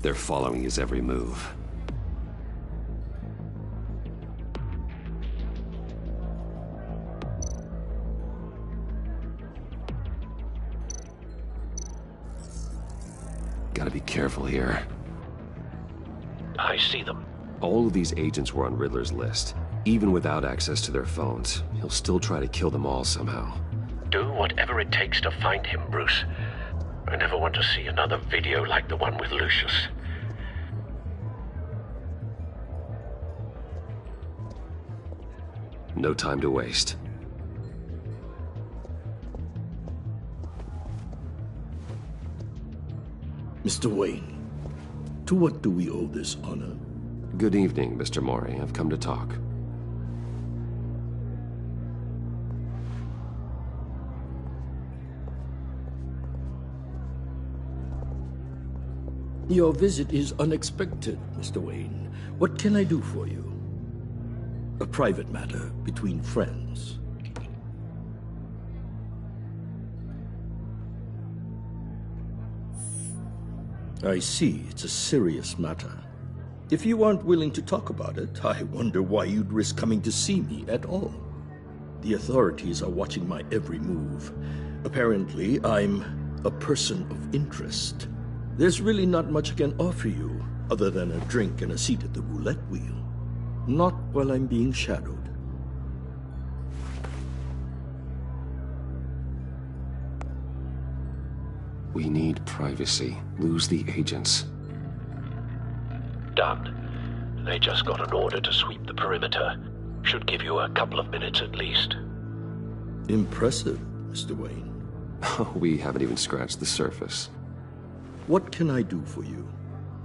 They're following his every move. Gotta be careful here. I see them. All of these agents were on Riddler's list. Even without access to their phones, he'll still try to kill them all somehow. Do whatever it takes to find him, Bruce. I never want to see another video like the one with Lucius. No time to waste. Mr. Wayne, to what do we owe this honor? Good evening, Mr. Maury. I've come to talk. Your visit is unexpected, Mr. Wayne. What can I do for you? A private matter between friends. I see, it's a serious matter. If you aren't willing to talk about it, I wonder why you'd risk coming to see me at all. The authorities are watching my every move. Apparently, I'm a person of interest. There's really not much I can offer you, other than a drink and a seat at the roulette wheel. Not while I'm being shadowed. We need privacy. Lose the agents. Done. They just got an order to sweep the perimeter. Should give you a couple of minutes at least. Impressive, Mr. Wayne. We haven't even scratched the surface. What can I do for you?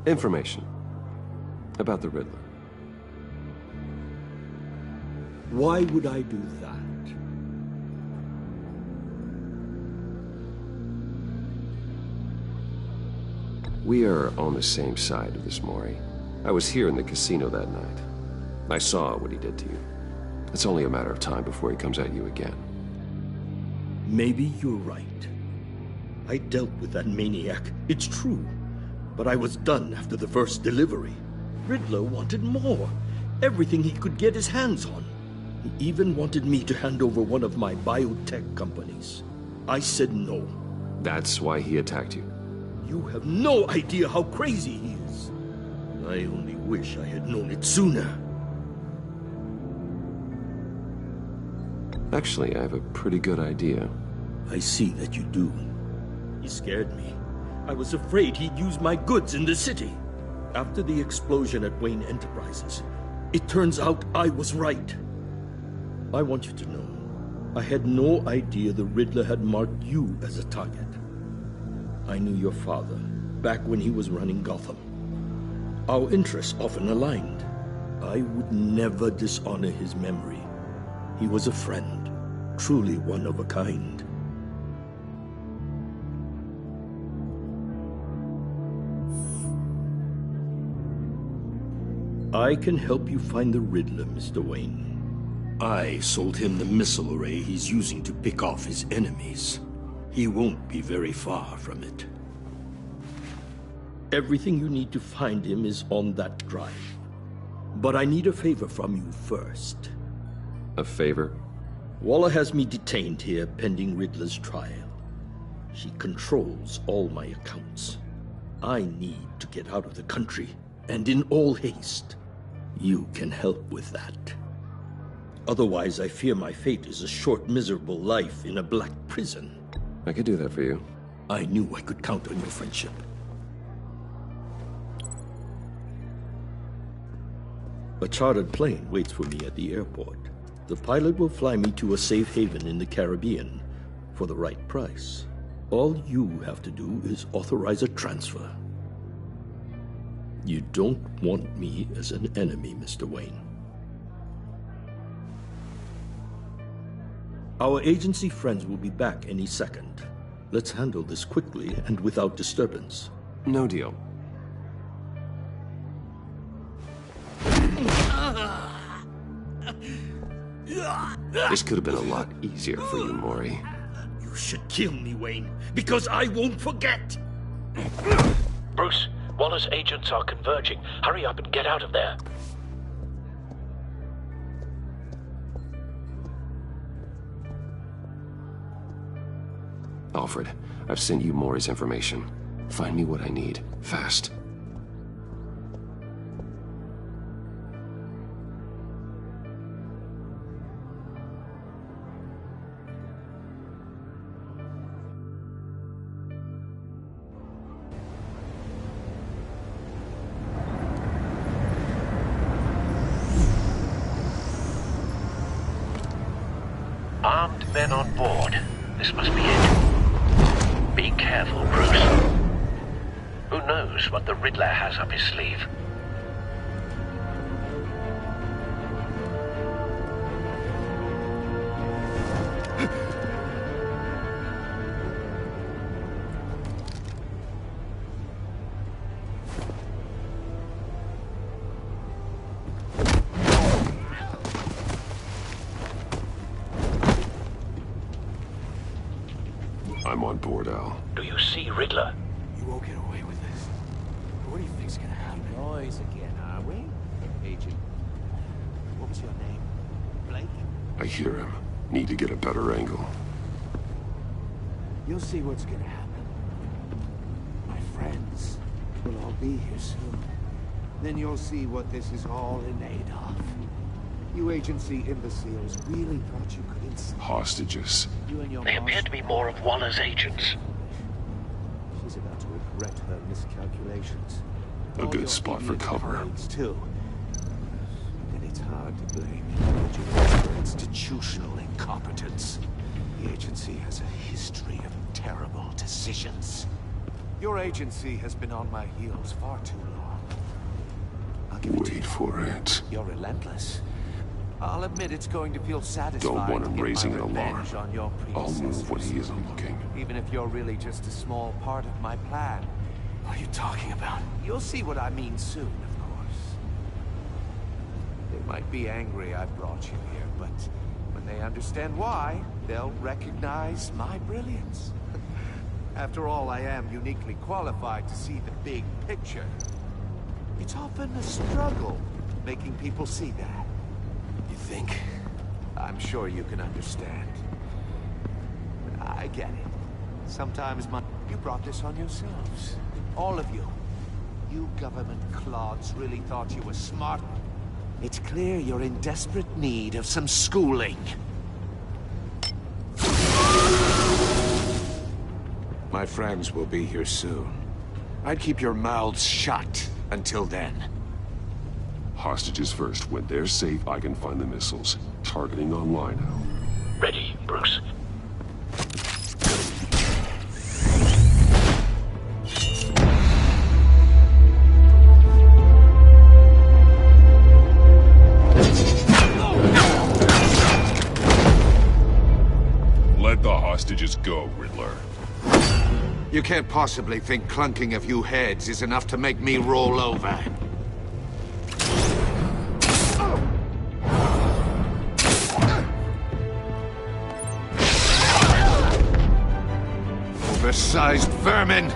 Information about the Riddler. Why would I do that? We are on the same side of this, Maury. I was here in the casino that night. I saw what he did to you. It's only a matter of time before he comes at you again. Maybe you're right. I dealt with that maniac, it's true. But I was done after the first delivery. Riddler wanted more. Everything he could get his hands on. He even wanted me to hand over one of my biotech companies. I said no. That's why he attacked you? You have no idea how crazy he is. I only wish I had known it sooner. Actually, I have a pretty good idea. I see that you do. He scared me. I was afraid he'd use my goods in the city. After the explosion at Wayne Enterprises, it turns out I was right. I want you to know, I had no idea the Riddler had marked you as a target. I knew your father, back when he was running Gotham. Our interests often aligned. I would never dishonor his memory. He was a friend, truly one of a kind. I can help you find the Riddler, Mr. Wayne. I sold him the missile array he's using to pick off his enemies. He won't be very far from it. Everything you need to find him is on that drive. But I need a favor from you first. A favor? Waller has me detained here pending Riddler's trial. She controls all my accounts. I need to get out of the country, and in all haste. You can help with that. Otherwise, I fear my fate is a short, miserable life in a black prison. I could do that for you. I knew I could count on your friendship. A chartered plane waits for me at the airport. The pilot will fly me to a safe haven in the Caribbean for the right price. All you have to do is authorize a transfer. You don't want me as an enemy, Mr. Wayne. Our agency friends will be back any second. Let's handle this quickly and without disturbance. No deal. This could have been a lot easier for you, Maury. You should kill me, Wayne, because I won't forget! Bruce, Waller's agents are converging. Hurry up and get out of there. Alfred, I've sent you Maury's information. Find me what I need, fast. Armed men on board. This must be it. Be careful, Bruce. Who knows what the Riddler has up his sleeve? I'm on board, Al. Do you see Riddler? You won't get away with this. What do you think's gonna happen? Noise again, are we? Agent, what was your name? Blake? I hear him. Need to get a better angle. You'll see what's gonna happen. My friends will all be here soon. Then you'll see what this is all in aid of. You agency imbeciles really thought you could insult Hostages. you and your They appear to be more of Waller's agents. She's about to regret her miscalculations. A All good your spot for idiot cover. colleagues, too. And it's hard to blame you for institutional incompetence. The agency has a history of terrible decisions. Your agency has been on my heels far too long. I'll give it to you. Wait for it. You're relentless. I'll admit it's going to feel satisfying. Don't want him to get raising my an alarm. revenge on your I'll move when he isn't looking. even if you're really just a small part of my plan. What are you talking about? You'll see what I mean soon, of course. They might be angry I brought you here, but when they understand why, they'll recognize my brilliance. After all, I am uniquely qualified to see the big picture. It's often a struggle making people see that. You think? I'm sure you can understand. I get it. Sometimes you brought this on yourselves. All of you. You government clods really thought you were smart. It's clear you're in desperate need of some schooling. My friends will be here soon. I'd keep your mouths shut until then. Hostages first. When they're safe, I can find the missiles. Targeting online now. Ready, Bruce. Let the hostages go, Riddler. You can't possibly think clunking a few heads is enough to make me roll over. Oversized vermin!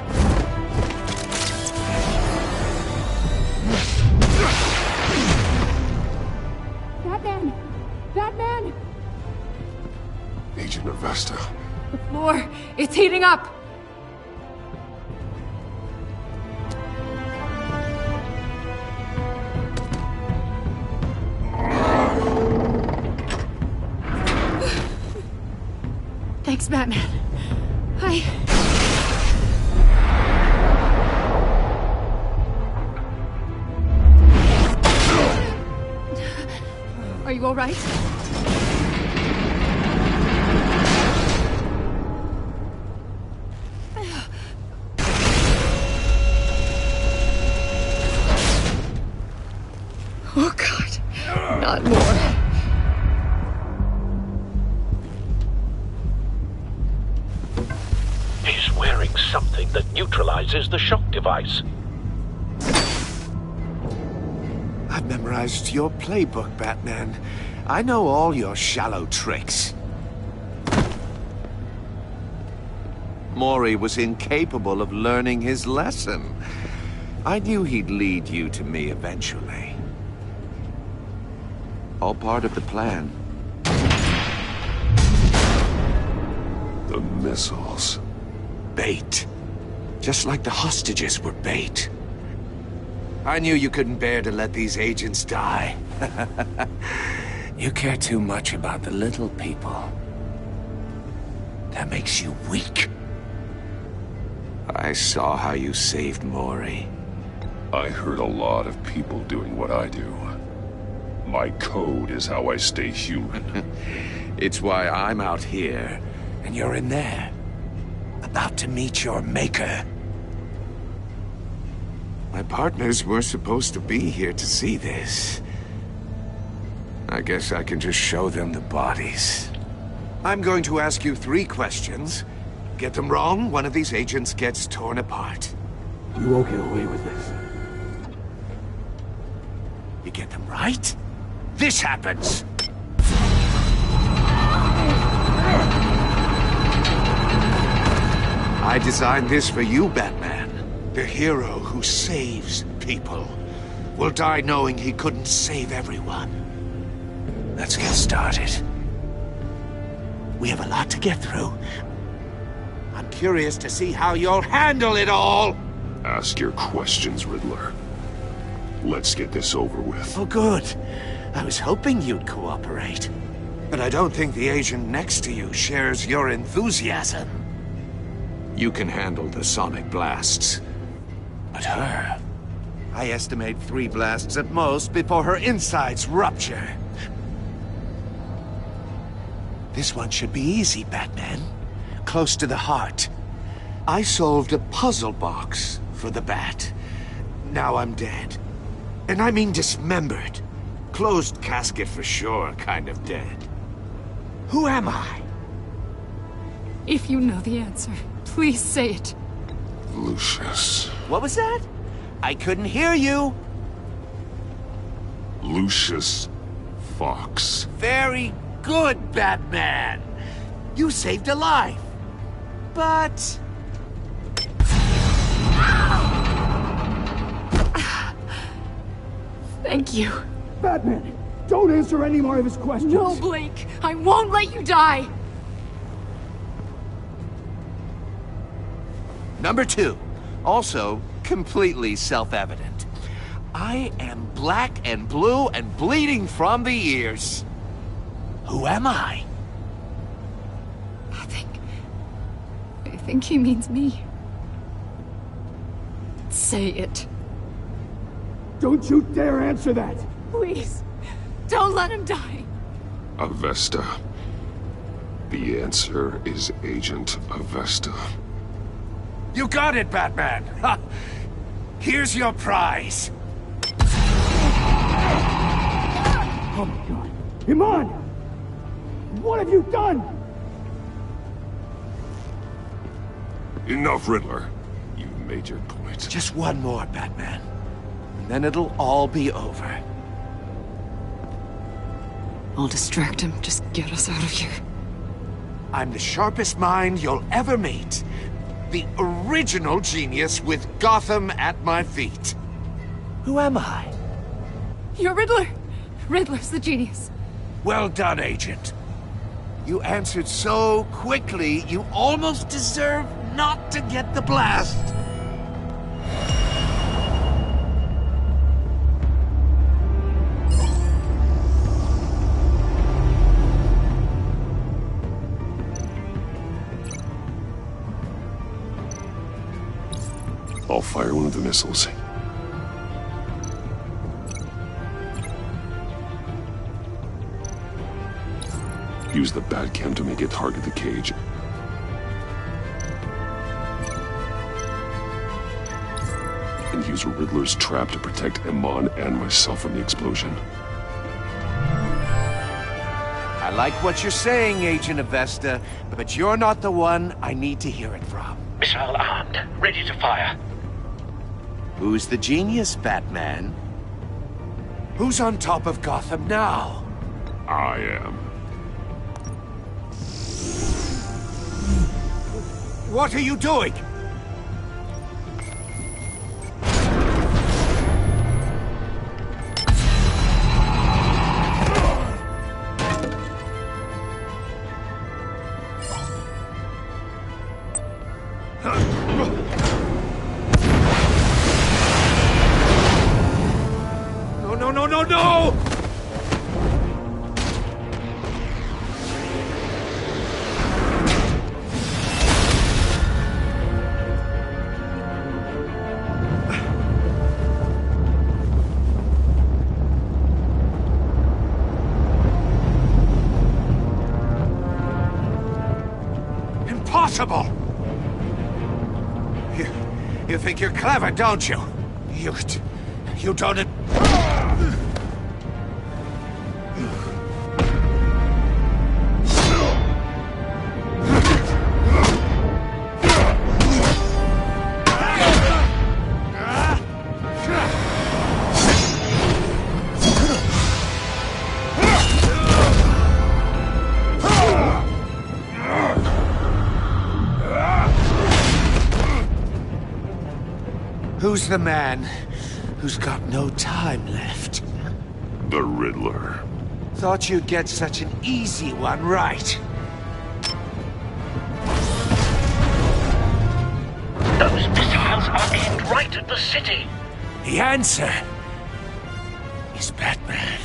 Batman! Batman! Agent Avesta. The floor, it's heating up! Thanks, Batman. Are you all right? Oh, God. Not more. He's wearing something that neutralizes the shock device. I've memorized your playbook, Batman. I know all your shallow tricks. Mori was incapable of learning his lesson. I knew he'd lead you to me eventually. All part of the plan. The missiles. Bait. Just like the hostages were bait. I knew you couldn't bear to let these agents die. You care too much about the little people. That makes you weak. I saw how you saved Mori. I hurt a lot of people doing what I do. My code is how I stay human. It's why I'm out here, and you're in there. About to meet your maker. My partners were supposed to be here to see this. I guess I can just show them the bodies. I'm going to ask you 3 questions. Get them wrong, one of these agents gets torn apart. You won't get away with this. You get them right, this happens! I designed this for you, Batman. The hero who saves people will die knowing he couldn't save everyone. Let's get started. We have a lot to get through. I'm curious to see how you'll handle it all! Ask your questions, Riddler. Let's get this over with. Oh, good. I was hoping you'd cooperate. But I don't think the agent next to you shares your enthusiasm. You can handle the sonic blasts. But her... I estimate 3 blasts at most before her insides rupture. This one should be easy, Batman. Close to the heart. I solved a puzzle box for the Bat. Now I'm dead. And I mean dismembered. Closed casket for sure, kind of dead. Who am I? If you know the answer, please say it. Lucius. What was that? I couldn't hear you. Lucius Fox. Very good, Batman. You saved a life. But... Thank you. Batman, don't answer any more of his questions. No, Blake. I won't let you die. Number 2. Also, completely self-evident. I am black and blue and bleeding from the ears. Who am I? I think he means me. Say it. Don't you dare answer that! Please, don't let him die. Avesta. The answer is Agent Avesta. You got it, Batman! Ha. Here's your prize. Oh my god. Iman! What have you done? Enough, Riddler. You made your point. Just one more, Batman. And then it'll all be over. I'll distract him. Just get us out of here. I'm the sharpest mind you'll ever meet. The original genius with Gotham at my feet. Who am I? You're Riddler. Riddler's the genius. Well done, Agent. You answered so quickly, you almost deserve not to get the blast. I'll fire one of the missiles. Use the Batcam to make it target the cage. And use Riddler's trap to protect Iman and myself from the explosion. I like what you're saying, Agent Avesta, but you're not the one I need to hear it from. Missile armed, ready to fire. Who's the genius, Batman? Who's on top of Gotham now? I am. What are you doing? No! Impossible! You think you're clever, don't you? You don't... Who's the man who's got no time left? The Riddler. Thought you'd get such an easy one right. Those missiles are aimed right at the city. The answer is Batman.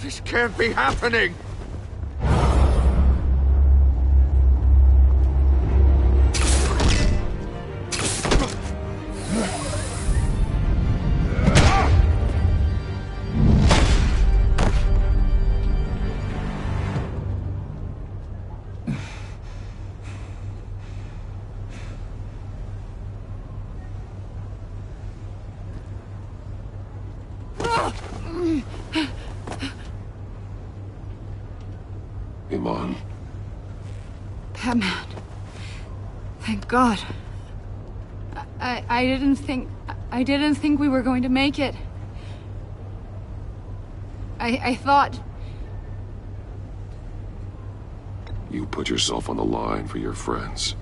This can't be happening! Iman. Batman. Thank God. I didn't think we were going to make it. I thought... You put yourself on the line for your friends.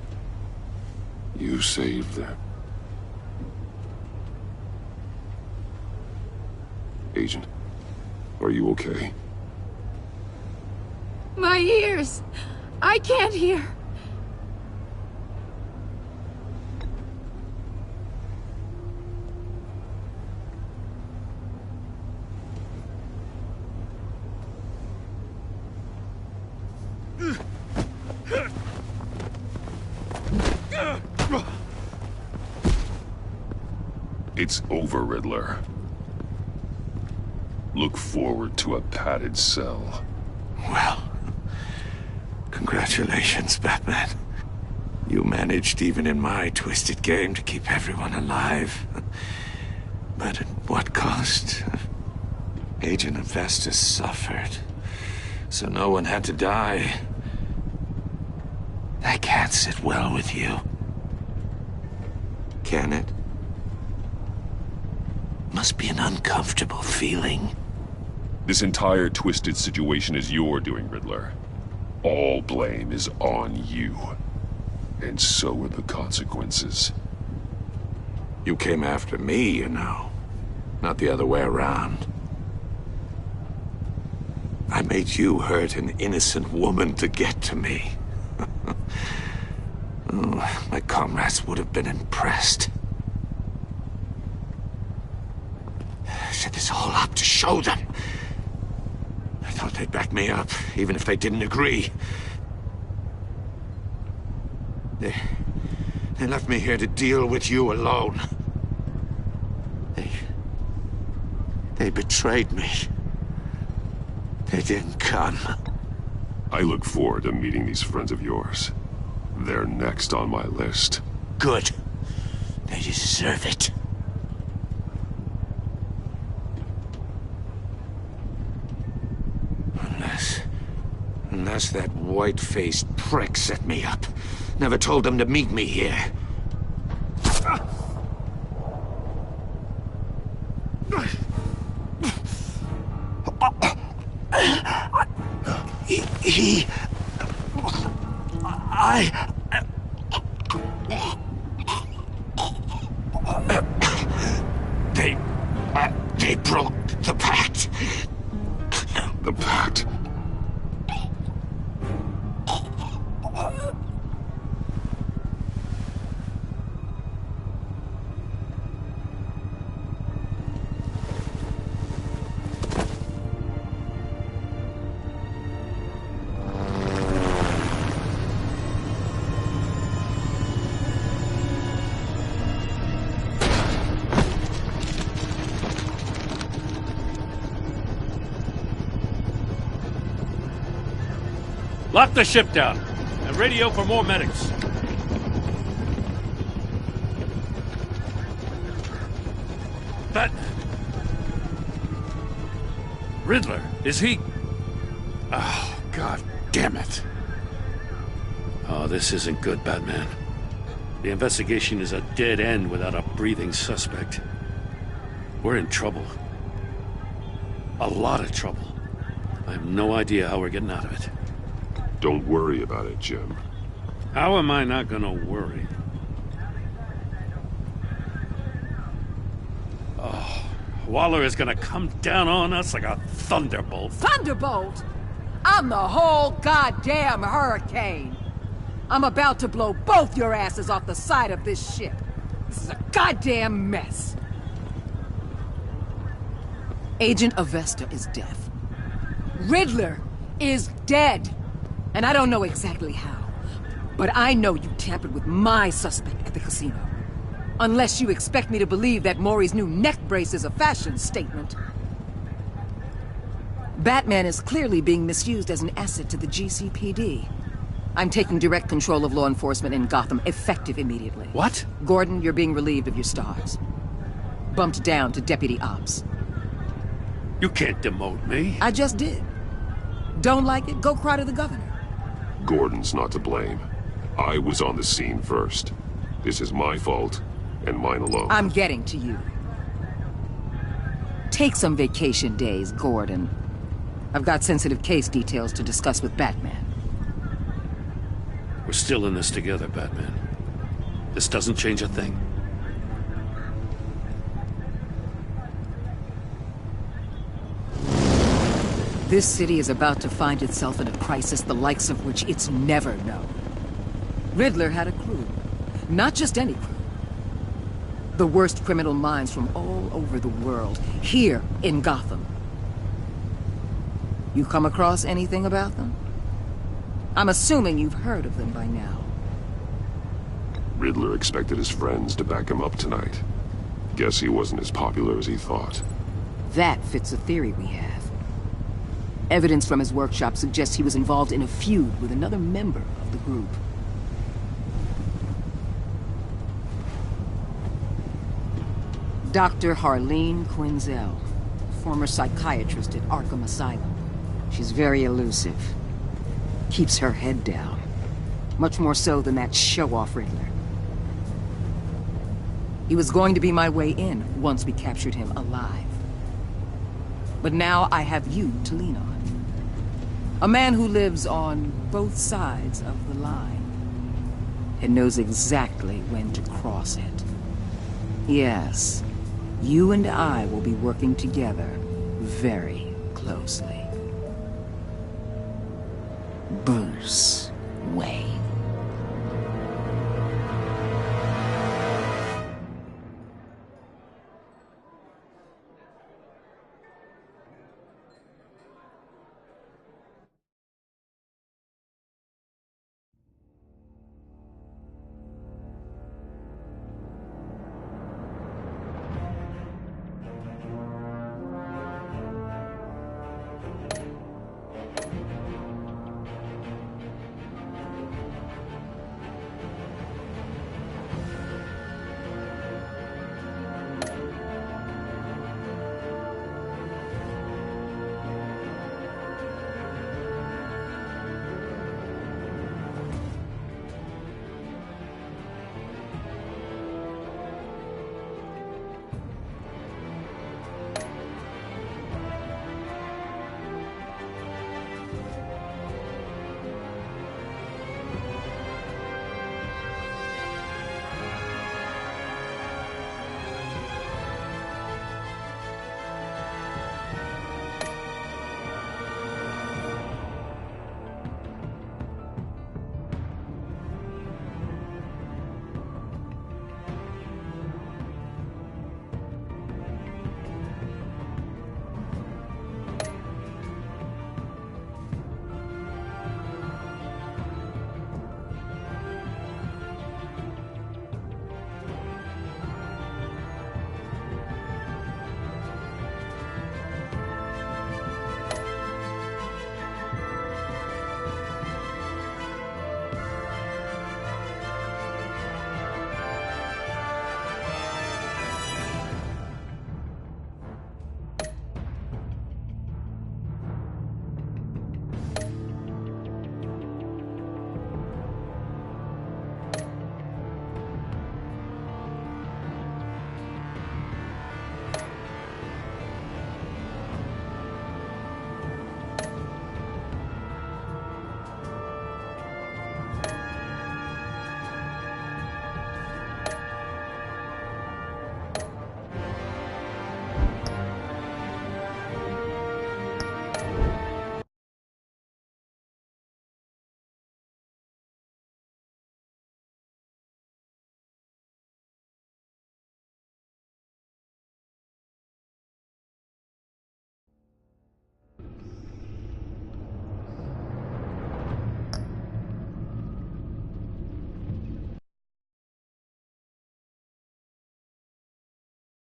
You saved them. Agent, are you okay? My ears! I can't hear! It's over, Riddler. Look forward to a padded cell. Well, congratulations, Batman. You managed, even in my twisted game, to keep everyone alive. But at what cost? Agent Avesta suffered, so no one had to die. That can't sit well with you. Can it? Must be an uncomfortable feeling. This entire twisted situation is your doing, Riddler. All blame is on you. And so are the consequences. You came after me, you know. Not the other way around. I made you hurt an innocent woman to get to me. Oh, my comrades would have been impressed. I set this all up to show them. I thought they'd back me up, even if they didn't agree. They left me here to deal with you alone. They betrayed me. They didn't come. I look forward to meeting these friends of yours. They're next on my list. Good. They deserve it. Unless that white-faced prick set me up. Never told them to meet me here. They broke the pact. The pact? Lock the ship down and radio for more medics. Batman. Riddler, is he... Oh, God damn it. Oh, this isn't good, Batman. The investigation is a dead end without a breathing suspect. We're in trouble. A lot of trouble. I have no idea how we're getting out of it. Don't worry about it, Jim. How am I not gonna worry? Oh, Waller is gonna come down on us like a thunderbolt. Thunderbolt? I'm the whole goddamn hurricane. I'm about to blow both your asses off the side of this ship. This is a goddamn mess. Agent Avesta is deaf. Riddler is dead. And I don't know exactly how. But I know you tampered with my suspect at the casino. Unless you expect me to believe that Maury's new neck brace is a fashion statement. Batman is clearly being misused as an asset to the GCPD. I'm taking direct control of law enforcement in Gotham, effective immediately. What? Gordon, you're being relieved of your stars. Bumped down to Deputy Ops. You can't demote me. I just did. Don't like it? Go cry to the governor. Gordon's not to blame. I was on the scene first. This is my fault, and mine alone. I'm getting to you. Take some vacation days, Gordon. I've got sensitive case details to discuss with Batman. We're still in this together, Batman. This doesn't change a thing. This city is about to find itself in a crisis the likes of which it's never known. Riddler had a crew. Not just any crew. The worst criminal minds from all over the world, here in Gotham. You come across anything about them? I'm assuming you've heard of them by now. Riddler expected his friends to back him up tonight. Guess he wasn't as popular as he thought. That fits a theory we have. Evidence from his workshop suggests he was involved in a feud with another member of the group. Dr. Harleen Quinzel, former psychiatrist at Arkham Asylum. She's very elusive. Keeps her head down. Much more so than that show-off Riddler. He was going to be my way in once we captured him alive. But now I have you to lean on. A man who lives on both sides of the line. And knows exactly when to cross it. Yes, you and I will be working together very closely. Bruce.